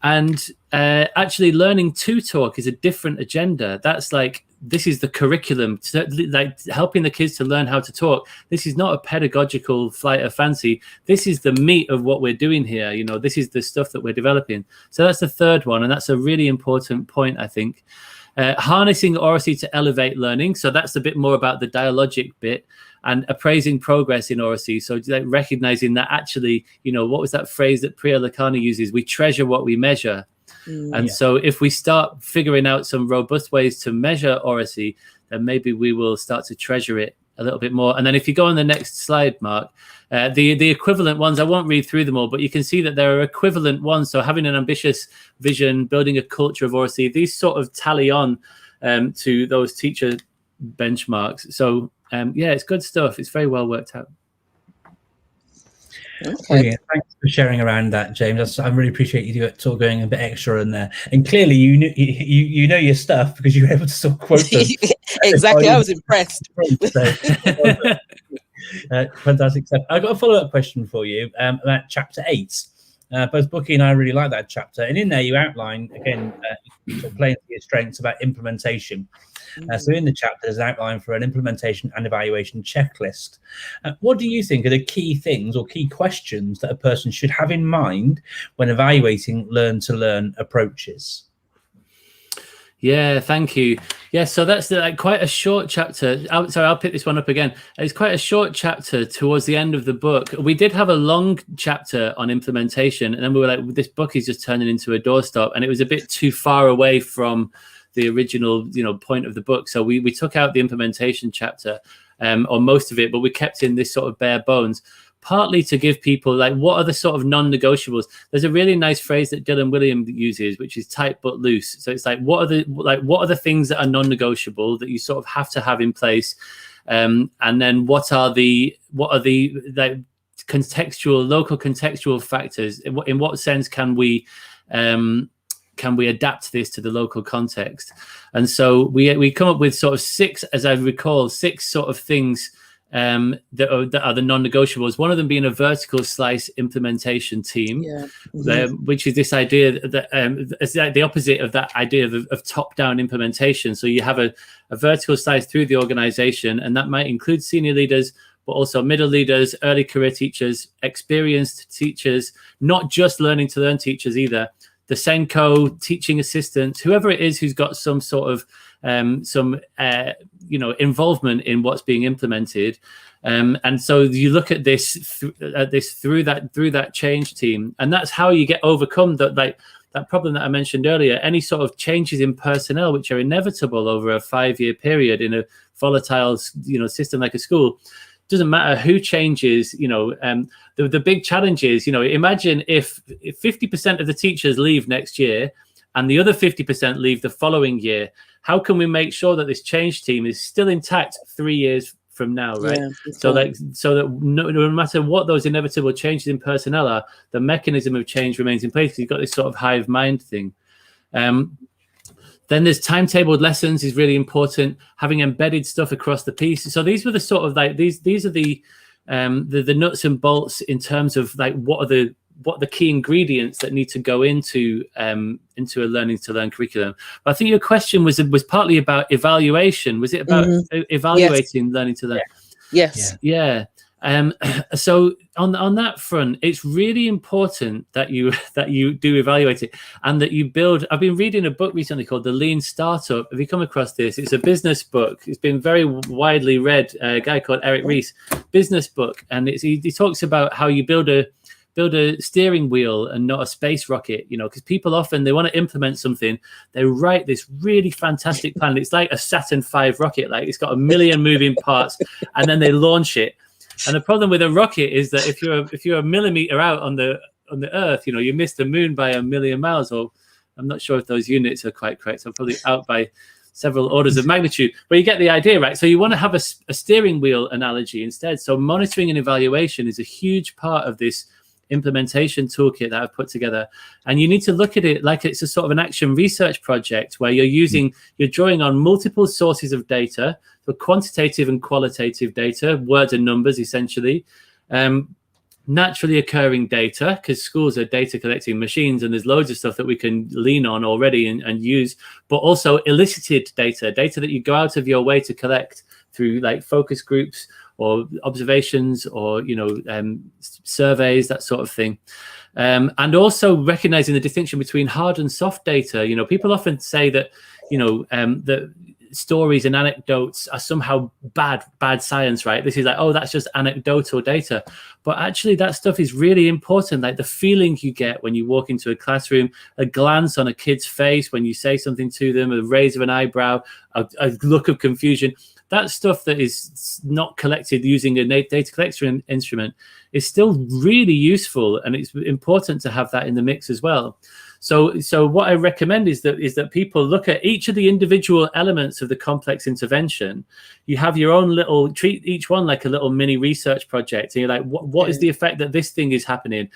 Actually learning to talk is a different agenda. That's like, this is the curriculum, like helping the kids to learn how to talk. This is not a pedagogical flight of fancy. This is the meat of what we're doing here. This is the stuff that we're developing. So that's the third one. And that's a really important point, I think. Harnessing Oracy to elevate learning. So that's a bit more about the dialogic bit, and appraising progress in Oracy. So like recognizing that actually, what was that phrase that Priya Lakhani uses? We treasure what we measure. So if we start figuring out some robust ways to measure Oracy, then maybe we will start to treasure it a little bit more. And then if you go on the next slide, Mark, the equivalent ones, I won't read through them all, but you can see that there are equivalent ones. So having an ambitious vision, building a culture of Oracy, these sort of tally on to those teacher benchmarks. So it's good stuff. It's very well worked out. Okay. Brilliant. Thanks for sharing around that, James. I really appreciate you sort of going a bit extra in there. And clearly, you know your stuff because you were able to sort of quote them. Exactly, I was impressed. Fantastic stuff. I've got a follow-up question for you about Chapter 8. Both Bookie and I really like that chapter, and in there you outline again, sort of playing to your strengths about implementation. So in the chapter, there's an outline for an implementation and evaluation checklist. What do you think are the key things or key questions that a person should have in mind when evaluating learn-to-learn approaches? Yeah, thank you. Yeah, so that's like quite a short chapter. I'll pick this one up again. It's quite a short chapter towards the end of the book. We did have a long chapter on implementation, and then we were like, this book is just turning into a doorstop, and it was a bit too far away from the original, point of the book. So we took out the implementation chapter, or most of it, but we kept in this sort of bare bones. Partly to give people like, what are the sort of non-negotiables? There's a really nice phrase that Dylan William uses, which is tight but loose. So it's like, what are the things that are non-negotiable that you sort of have to have in place, and then what are the like local contextual factors? In what sense can we adapt this to the local context? And so we come up with sort of six sort of things that are the non-negotiables. One of them being a vertical slice implementation team, which is this idea that it's like the opposite of that idea of top-down implementation. So you have a vertical slice through the organization, and that might include senior leaders, but also middle leaders, early career teachers, experienced teachers, not just learning to learn teachers either, the Senko, teaching assistants, whoever it is who's got some sort of involvement in what's being implemented, and so you look at this through that change team, and that's how you overcome that problem that I mentioned earlier. Any sort of changes in personnel which are inevitable over a 5-year period in a volatile system like a school. Doesn't matter who changes, the big challenge is, imagine if 50% of the teachers leave next year and the other 50% leave the following year. How can we make sure that this change team is still intact 3 years from now, right? Yeah, so that no matter what those inevitable changes in personnel are, the mechanism of change remains in place. You've got this sort of hive mind thing. Then there's timetabled lessons is really important. Having embedded stuff across the piece. So these were the sort of like these are the nuts and bolts in terms of like what are the key ingredients that need to go into a learning to learn curriculum. But I think your question was partly about evaluation. Was it about evaluating learning to learn? Yes. Yeah. So on that front, it's really important that you do evaluate it and that you build. I've been reading a book recently called The Lean Startup. Have you come across this? It's a business book. It's been very widely read. A guy called Eric Ries, business book, and he talks about how you build a steering wheel and not a space rocket, because people often, they want to implement something. They write this really fantastic plan. It's like a Saturn V rocket, like it's got a million moving parts, and then they launch it. And the problem with a rocket is that if you're a millimeter out on the Earth, you miss the moon by a million miles, or I'm not sure if those units are quite correct. So I'm probably out by several orders of magnitude, but you get the idea, right? So you want to have a steering wheel analogy instead. So monitoring and evaluation is a huge part of this implementation toolkit that I've put together, and you need to look at it like it's a sort of an action research project where you're drawing on multiple sources of data, so quantitative and qualitative data, words and numbers essentially, naturally occurring data, because schools are data collecting machines and there's loads of stuff that we can lean on already and use, but also elicited data that you go out of your way to collect through like focus groups or observations or surveys, that sort of thing, and also recognizing the distinction between hard and soft data. People often say that that stories and anecdotes are somehow bad science, right? This is like, oh, that's just anecdotal data, but actually that stuff is really important. Like the feeling you get when you walk into a classroom, a glance on a kid's face when you say something to them, a raise of an eyebrow, a look of confusion. That stuff that is not collected using a data collection instrument is still really useful, and it's important to have that in the mix as well. So what I recommend is that people look at each of the individual elements of the complex intervention. You have your own little, treat each one like a little mini research project, and you're like, what is the effect that this thing is having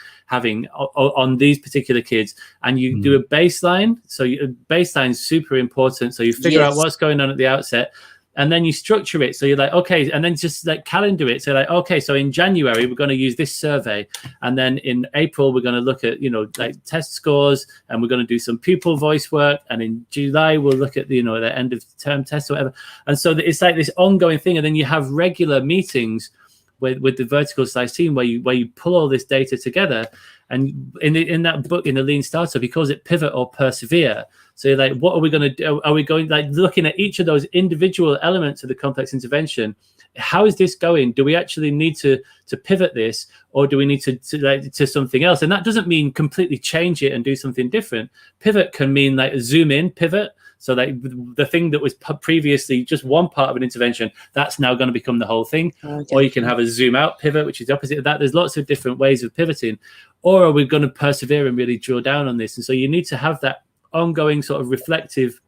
on these particular kids? And you do a baseline. So baseline is super important. So you figure out what's going on at the outset. And then you structure it. So you're like, okay, and then just like calendar it. So like, okay, so in January, we're going to use this survey. And then in April, we're going to look at, like test scores, and we're going to do some pupil voice work. And in July, we'll look at, the end of term tests or whatever. And so it's like this ongoing thing. And then you have regular meetings with the vertical slice team where you pull all this data together. And in that book, in the Lean Startup, he calls it pivot or persevere. So you're like, what are we going to do? Are we going, like, looking at each of those individual elements of the complex intervention? How is this going? Do we actually need to pivot this, or do we need to something else? And that doesn't mean completely change it and do something different. Pivot can mean like zoom in, pivot. So like the thing that was previously just one part of an intervention, that's now going to become the whole thing. Okay. Or you can have a zoom out pivot, which is the opposite of that. There's lots of different ways of pivoting. Or are we going to persevere and really drill down on this? And so you need to have that ongoing sort of reflective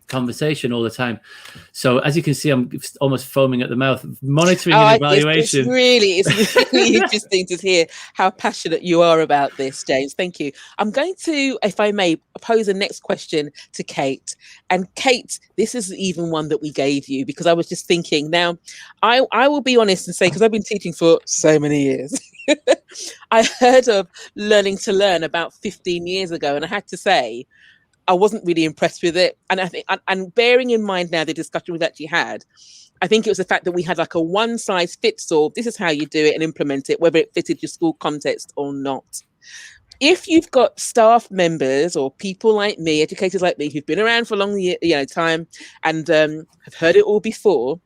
conversation all the time. So as you can see, I'm almost foaming at the mouth. Monitoring and evaluation. It's really interesting to hear how passionate you are about this, James. Thank you. I'm going to, if I may, pose the next question to Kate. And Kate, this is even one that we gave you, because I was just thinking, now I will be honest and say, because I've been teaching for so many years, I heard of Learning to Learn about 15 years ago, and I had to say, I wasn't really impressed with it. And I think, and bearing in mind now the discussion we've actually had, I think it was the fact that we had like a one size fits all. This is how you do it and implement it, whether it fitted your school context or not. If you've got staff members or people like me, educators like me, who've been around for a long time and have heard it all before,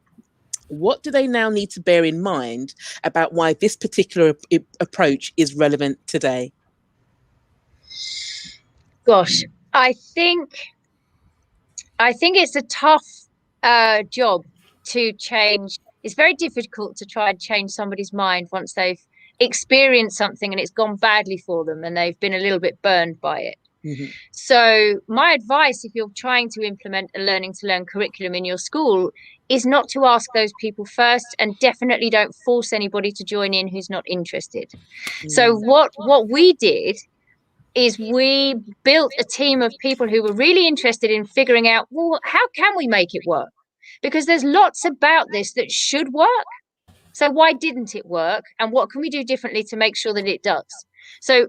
what do they now need to bear in mind about why this particular approach is relevant today? Gosh. I think it's a tough job to change. It's very difficult to try and change somebody's mind once they've experienced something and it's gone badly for them and they've been a little bit burned by it. Mm-hmm. So my advice, if you're trying to implement a Learning to Learn curriculum in your school, is not to ask those people first, and definitely don't force anybody to join in who's not interested. Mm-hmm. So what we did is we built a team of people who were really interested in figuring out, well, how can we make it work? Because there's lots about this that should work. So why didn't it work? And what can we do differently to make sure that it does? So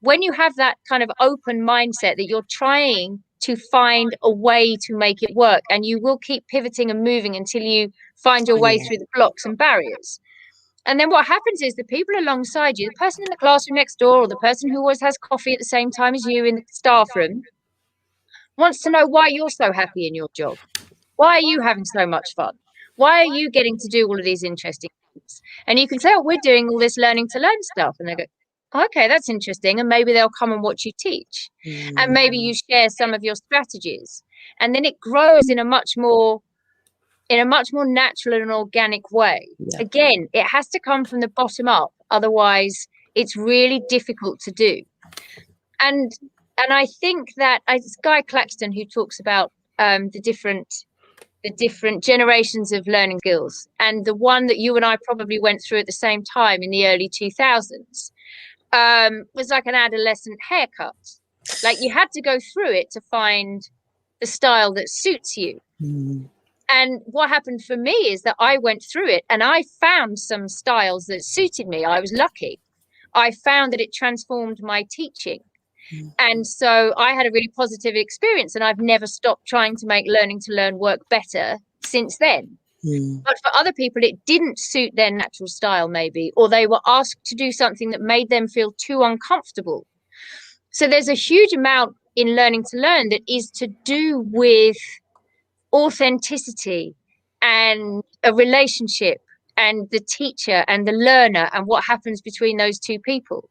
when you have that kind of open mindset that you're trying to find a way to make it work, and you will keep pivoting and moving until you find your way through the blocks and barriers. And then what happens is the people alongside you, the person in the classroom next door, or the person who always has coffee at the same time as you in the staff room, wants to know why you're so happy in your job. Why are you having so much fun? Why are you getting to do all of these interesting things? And you can say, oh, we're doing all this Learning to Learn stuff. And they go, okay, that's interesting. And maybe they'll come and watch you teach. And maybe you share some of your strategies. And then it grows in a much more natural and organic way. Yeah. Again, it has to come from the bottom up. Otherwise, it's really difficult to do. And I think that it's Guy Caxton who talks about the different generations of learning skills. And the one that you and I probably went through at the same time in the early 2000s was like an adolescent haircut. Like you had to go through it to find the style that suits you. Mm. And what happened for me is that I went through it and I found some styles that suited me. I was lucky. I found that it transformed my teaching. Mm. And so I had a really positive experience, and I've never stopped trying to make Learning to Learn work better since then. Mm. But for other people, it didn't suit their natural style, maybe, or they were asked to do something that made them feel too uncomfortable. So there's a huge amount in Learning to Learn that is to do with authenticity and a relationship and the teacher and the learner and what happens between those two people.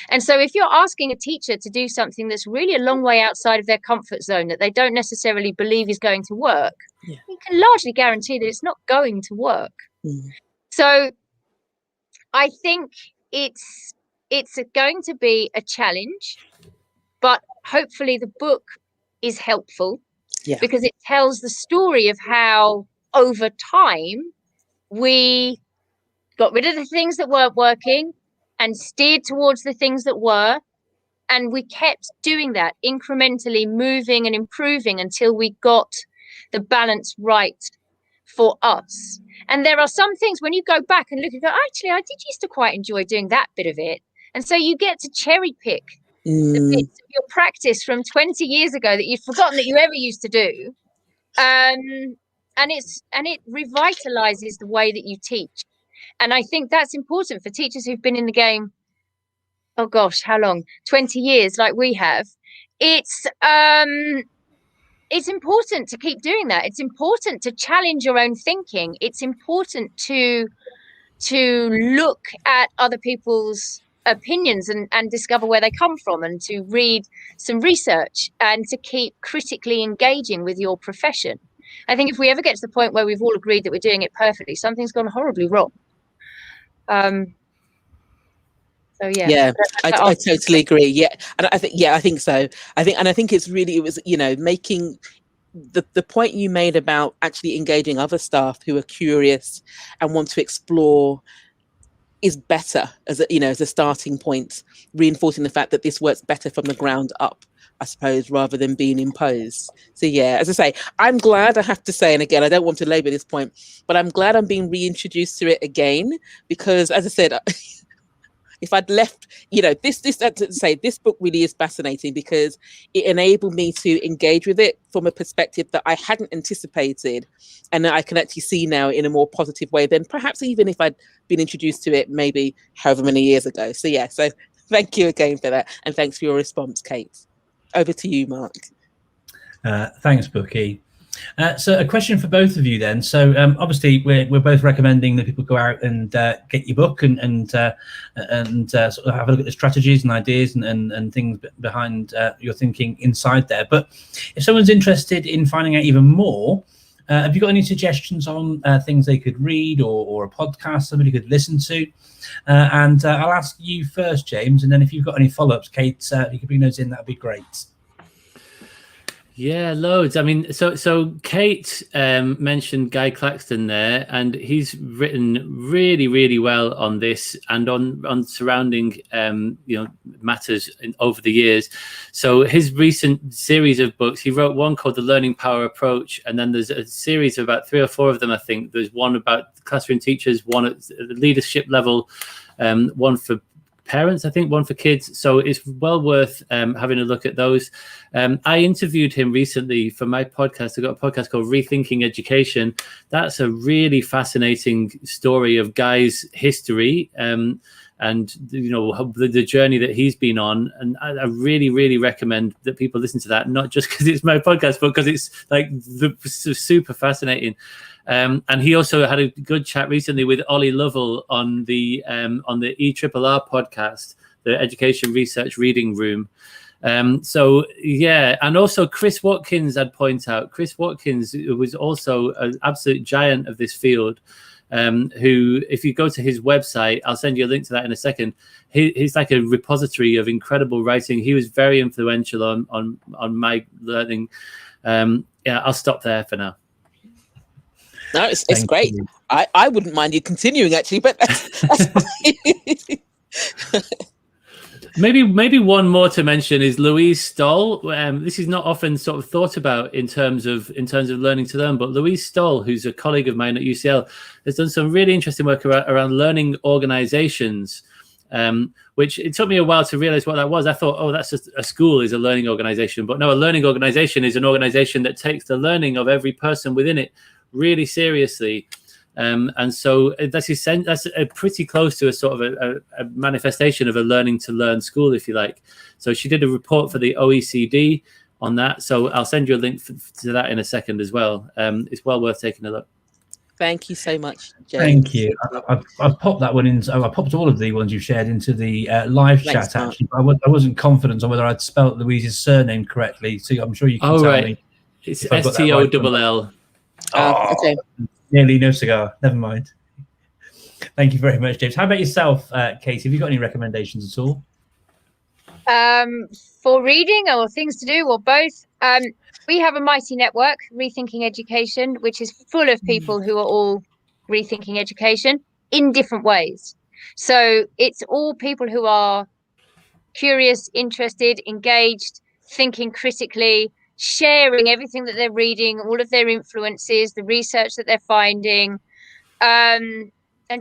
And so if you're asking a teacher to do something that's really a long way outside of their comfort zone that they don't necessarily believe is going to work, you can largely guarantee that it's not going to work. So I think it's going to be a challenge, but hopefully the book is helpful. Yeah. Because it tells the story of how over time we got rid of the things that weren't working and steered towards the things that were. And we kept doing that, incrementally moving and improving until we got the balance right for us. And there are some things when you go back and look and go, actually, I did used to quite enjoy doing that bit of it. And so you get to cherry pick the bits of your practice from 20 years ago that you've forgotten that you ever used to do. And it revitalizes the way that you teach. And I think that's important for teachers who've been in the game oh gosh, how long? 20 years, like we have. It's important to keep doing that. It's important to challenge your own thinking. It's important to look at other people's opinions and discover where they come from, and to read some research, and to keep critically engaging with your profession. I think if we ever get to the point where we've all agreed that we're doing it perfectly, something's gone horribly wrong. So yeah, I totally agree. Yeah, and I think so. I think it's really, it was, making the point you made about actually engaging other staff who are curious and want to explore is better as a starting point, reinforcing the fact that this works better from the ground up, I suppose, rather than being imposed. So yeah, as I say, I'm glad, I have to say, and again, I don't want to labour this point, but I'm glad I'm being reintroduced to it again, because as I said, if I'd left, this book really is fascinating because it enabled me to engage with it from a perspective that I hadn't anticipated, and that I can actually see now in a more positive way than perhaps even if I'd been introduced to it maybe however many years ago. So yeah, so thank you again for that, and thanks for your response, Kate. Over to you, Mark. Thanks, Bookie. So a question for both of you then. So obviously we're both recommending that people go out and get your book and sort of have a look at the strategies and ideas and things behind your thinking inside there. But if someone's interested in finding out even more, have you got any suggestions on things they could read or a podcast somebody could listen to? And I'll ask you first, James, and then if you've got any follow-ups, Kate, if you could bring those in, that'd be great. Yeah, loads. I mean, so Kate mentioned Guy Caxton there, and he's written really, really well on this and on surrounding matters over the years. So his recent series of books, he wrote one called The Learning Power Approach, and then there's a series of about 3 or 4 of them, I think. There's one about classroom teachers, one at the leadership level, one for parents, I think, one for kids. So it's well worth having a look at those. I interviewed him recently for my podcast. I got a podcast called Rethinking Education. That's a really fascinating story of Guy's history and the journey that he's been on. And I really, really recommend that people listen to that, not just because it's my podcast, but because it's like super fascinating. And he also had a good chat recently with Ollie Lovell on the ERRR podcast, the Education Research Reading Room. So yeah, and also Chris Watkins, I'd point out. Chris Watkins was also an absolute giant of this field. Who, if you go to his website, I'll send you a link to that in a second. He's like a repository of incredible writing. He was very influential on my learning. I'll stop there for now. No, it's great. I wouldn't mind you continuing, actually, but that's Maybe one more to mention is Louise Stoll. This is not often sort of thought about in terms of learning to learn, but Louise Stoll, who's a colleague of mine at UCL, has done some really interesting work around learning organizations, which it took me a while to realize what that was. I thought, that's just a school is a learning organization, but no, a learning organization is an organization that takes the learning of every person within it really seriously. And so that's pretty close to a sort of a manifestation of a learning to learn school, if you like. So she did a report for the OECD on that. So I'll send you a link to that in a second as well. It's well worth taking a look. Thank you so much, James. Thank you. I've popped that one in. I popped all of the ones you shared into the live chat, actually. But I wasn't confident on whether I'd spelt Louise's surname correctly. So I'm sure you can tell me. It's STOLL. Okay. Nearly no cigar. Never mind. Thank you very much, James. How about yourself, Katie? Have you got any recommendations at all? For reading or things to do or both? We have a mighty network, Rethinking Education, which is full of people who are all rethinking education in different ways. So it's all people who are curious, interested, engaged, thinking critically, sharing everything that they're reading, all of their influences, the research that they're finding, and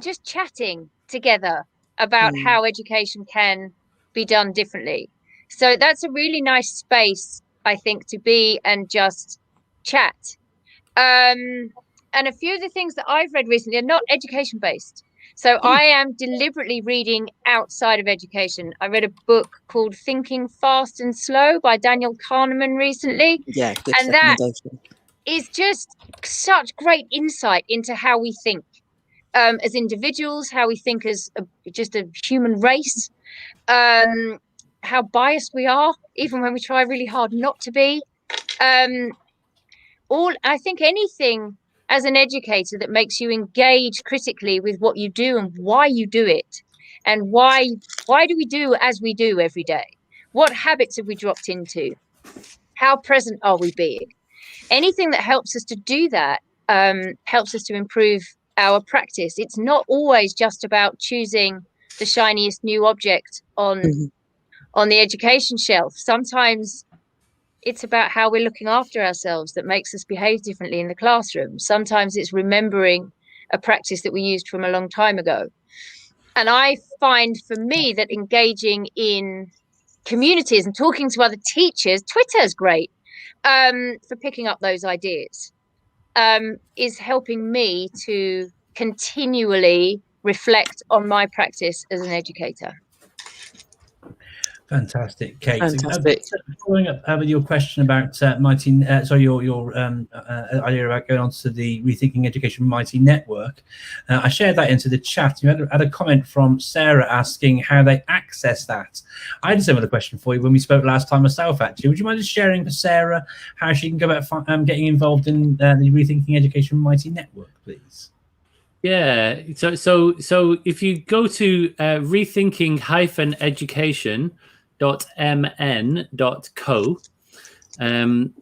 just chatting together about how education can be done differently. So that's a really nice space, I think, to be and just chat. And a few of the things that I've read recently are not education based. So I am deliberately reading outside of education. I read a book called Thinking Fast and Slow by Daniel Kahneman recently. Yeah, good And that recommendation. is just such great insight into how we think as individuals, how we think as just a human race, how biased we are, even when we try really hard not to be. I think anything as an educator that makes you engage critically with what you do and why you do it, and why do we do as we do every day? What habits have we dropped into? How present are we being? Anything that helps us to do that helps us to improve our practice. It's not always just about choosing the shiniest new object on the education shelf. Sometimes it's about how we're looking after ourselves that makes us behave differently in the classroom. Sometimes it's remembering a practice that we used from a long time ago. And I find for me that engaging in communities and talking to other teachers, Twitter is great for picking up those ideas, is helping me to continually reflect on my practice as an educator. Fantastic, Kate. Fantastic. Following up with your question about your idea about going on to the Rethinking Education Mighty Network, I shared that into the chat. You had a comment from Sarah asking how they access that. I had a similar question for you when we spoke last time myself, actually. Would you mind just sharing for Sarah how she can go about getting involved in the Rethinking Education Mighty Network, please? Yeah, so if you go to rethinking-education.mn.co, MN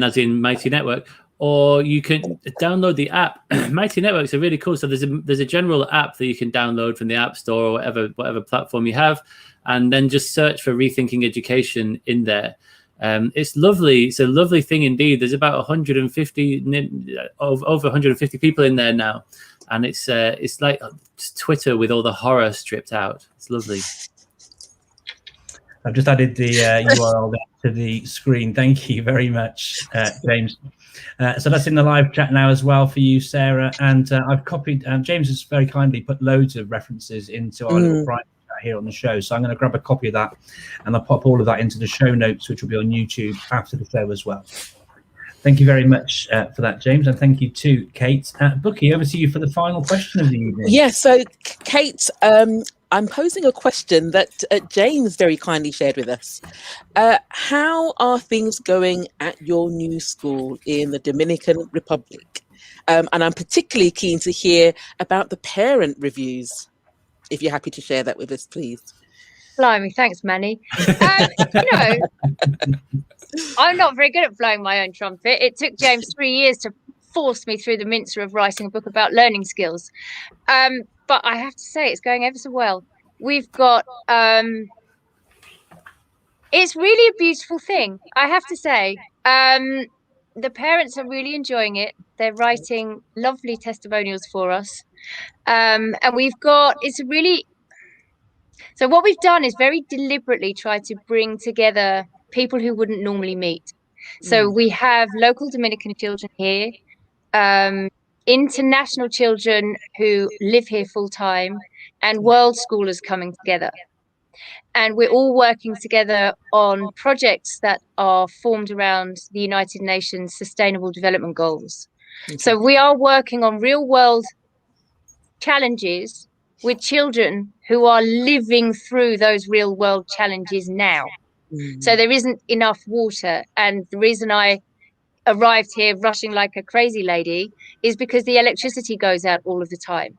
as in Mighty Network, or you can download the app. Mighty Networks are really cool. So there's a general app that you can download from the App Store or whatever platform you have, and then just search for Rethinking Education in there. It's lovely. It's a lovely thing indeed. There's about 150 over 150 people in there now. And it's like Twitter with all the horror stripped out. It's lovely. I've just added the URL there to the screen. Thank you very much, James. So that's in the live chat now as well for you, Sarah. And I've copied, James has very kindly put loads of references into our little private chat here on the show. So I'm going to grab a copy of that and I'll pop all of that into the show notes, which will be on YouTube after the show as well. Thank you very much for that, James, and thank you to Kate. Bookie, over to you for the final question of the evening. Yeah, so Kate, I'm posing a question that James very kindly shared with us. How are things going at your new school in the Dominican Republic? And I'm particularly keen to hear about the parent reviews. If you're happy to share that with us, please. Blimey, thanks, Manny. I'm not very good at blowing my own trumpet. It took James 3 years to force me through the mincer of writing a book about learning skills. But I have to say, it's going ever so well. We've got, it's really a beautiful thing, I have to say. The parents are really enjoying it. They're writing lovely testimonials for us. And we've got, so what we've done is very deliberately try to bring together people who wouldn't normally meet. So we have local Dominican children here, international children who live here full time, and world schoolers coming together. And we're all working together on projects that are formed around the United Nations Sustainable Development Goals. Okay. So we are working on real world challenges with children who are living through those real world challenges now. So there isn't enough water. And the reason I arrived here rushing like a crazy lady is because the electricity goes out all of the time.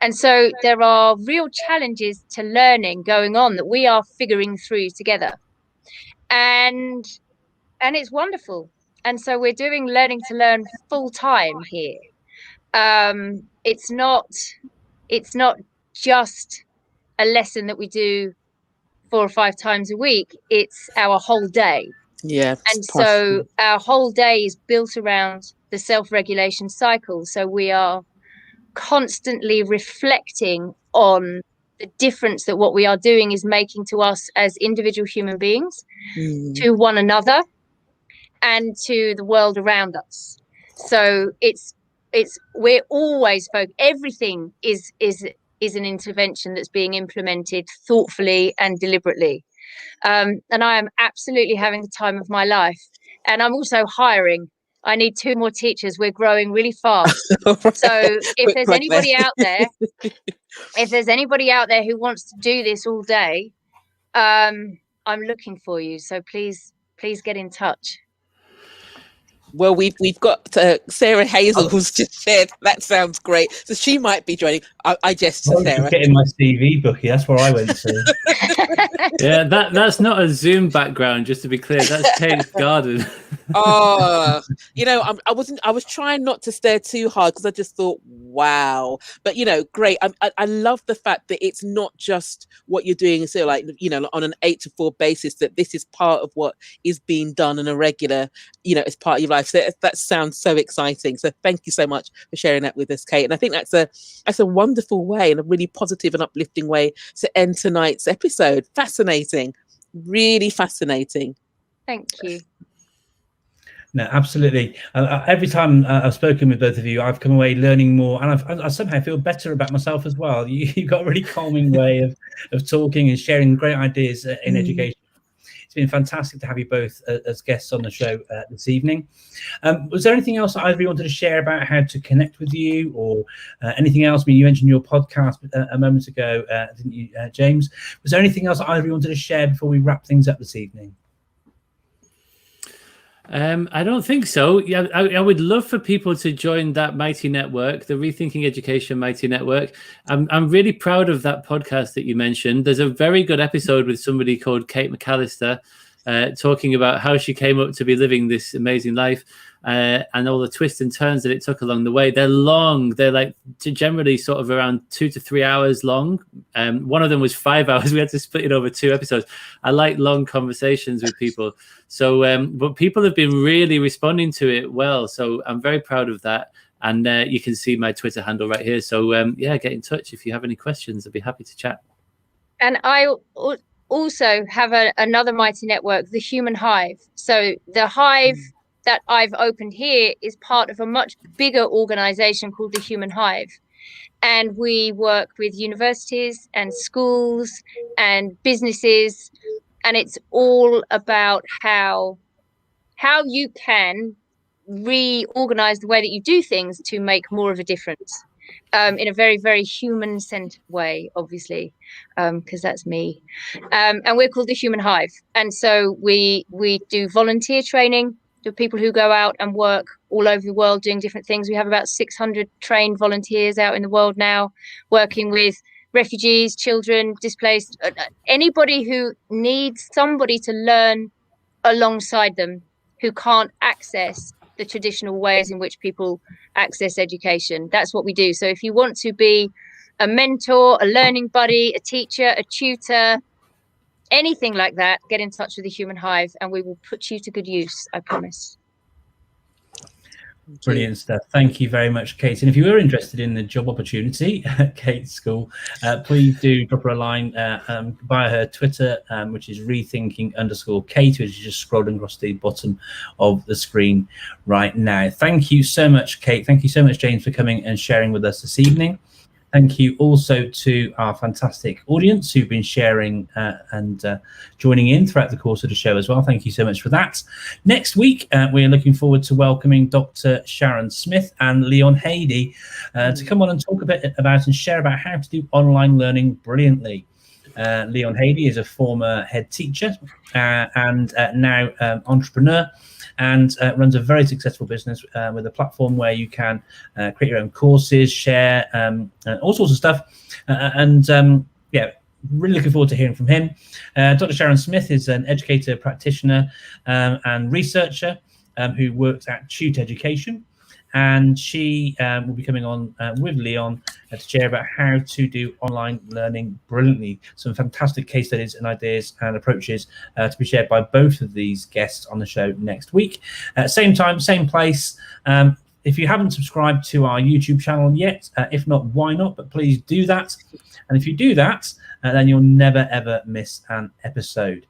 And so there are real challenges to learning going on that we are figuring through together. And it's wonderful. And so we're doing learning to learn full time here. It's not just a lesson that we do 4 or 5 times a week. It's our whole day. Yeah. And so our whole day is built around the self-regulation cycle. So we are constantly reflecting on the difference that what we are doing is making to us as individual human beings, to one another, and to the world around us. So it's we're always focused. Everything is an intervention that's being implemented thoughtfully and deliberately. And I am absolutely having the time of my life. And I'm also hiring. I need 2 more teachers. We're growing really fast. So if there's anybody out there, who wants to do this all day, I'm looking for you. So please get in touch. Well, we've got Sarah Hazel, who's just said that sounds great, so she might be joining. I jest to Sarah. Getting my CV bookie. That's where I went to. Yeah, that's not a Zoom background. Just to be clear, that's Kate's garden. Oh, I was trying not to stare too hard because I just thought, wow. But great. I love the fact that it's not just what you're doing, so like on an 8 to 4 basis. That this is part of what is being done on a regular, as part of your life. So that sounds so exciting. So thank you so much for sharing that with us, Kate. And I think that's a wonderful way and a really positive and uplifting way to end tonight's episode. Fascinating, really fascinating. Thank you. No, absolutely. Every time I've spoken with both of you, I've come away learning more, and I somehow feel better about myself as well. You've got a really calming way of talking and sharing great ideas in education. It's been fantastic to have you both as guests on the show this evening. Was there anything else that either of you wanted to share about how to connect with you, or anything else? I mean, you mentioned your podcast a moment ago, didn't you, James? Was there anything else that either of you wanted to share before we wrap things up this evening? I don't think so. Yeah, I would love for people to join that mighty network, the Rethinking Education Mighty Network. I'm really proud of that podcast that you mentioned. There's a very good episode with somebody called Kate McAllister, talking about how she came up to be living this amazing life, and all the twists and turns that it took along the way. They're long. They're like generally sort of around 2 to 3 hours long. One of them was 5 hours. We had to split it over 2 episodes. I like long conversations with people. So, but people have been really responding to it well. So I'm very proud of that. And you can see my Twitter handle right here. So yeah, get in touch if you have any questions. I'd be happy to chat. And I also have another mighty network, the Human Hive. So the hive that I've opened here is part of a much bigger organization called the Human Hive. And we work with universities and schools and businesses. And it's all about how you can reorganize the way that you do things to make more of a difference, in a very, very human-centered way, obviously, because that's me. And we're called the Human Hive. And so we do volunteer training to people who go out and work all over the world doing different things. We have about 600 trained volunteers out in the world now, working with refugees, children, displaced, anybody who needs somebody to learn alongside them, who can't access the traditional ways in which people access education. That's what we do. So if you want to be a mentor, a learning buddy, a teacher, a tutor, anything like that, get in touch with the Human Hive and we will put you to good use, I promise. Brilliant stuff. Thank you very much, Kate. And if you are interested in the job opportunity at Kate's school, please do drop her a line via her Twitter, which is rethinking_Kate, which is just scrolling across the bottom of the screen right now. Thank you so much, Kate. Thank you so much, James, for coming and sharing with us this evening. Thank you also to our fantastic audience who've been sharing and joining in throughout the course of the show as well. Thank you so much for that. Next week, we're looking forward to welcoming Dr. Sharon Smith and Leon Hady to come on and talk a bit about and share about how to do online learning brilliantly. Leon Hady is a former head teacher and now entrepreneur, and runs a very successful business with a platform where you can create your own courses, share all sorts of stuff. Yeah, really looking forward to hearing from him. Dr. Sharon Smith is an educator, practitioner, and researcher who works at Tutor Education. And she will be coming on with Leon to share about how to do online learning brilliantly. Some fantastic case studies and ideas and approaches to be shared by both of these guests on the show next week. Same time, same place. If you haven't subscribed to our YouTube channel yet, if not, why not? But please do that. And if you do that, then you'll never, ever miss an episode.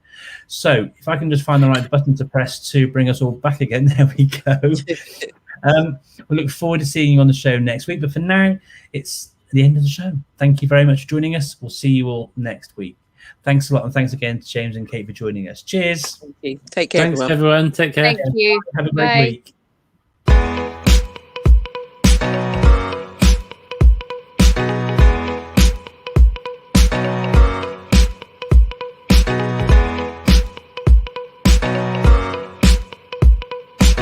So if I can just find the right button to press to bring us all back again. There we go. We look forward to seeing you on the show next week. But for now, it's the end of the show. Thank you very much for joining us. We'll see you all next week. Thanks a lot, and thanks again to James and Kate for joining us. Cheers. Thank you. Take care, Thanks, everyone. Take care. Thank you. Have a great Bye. week.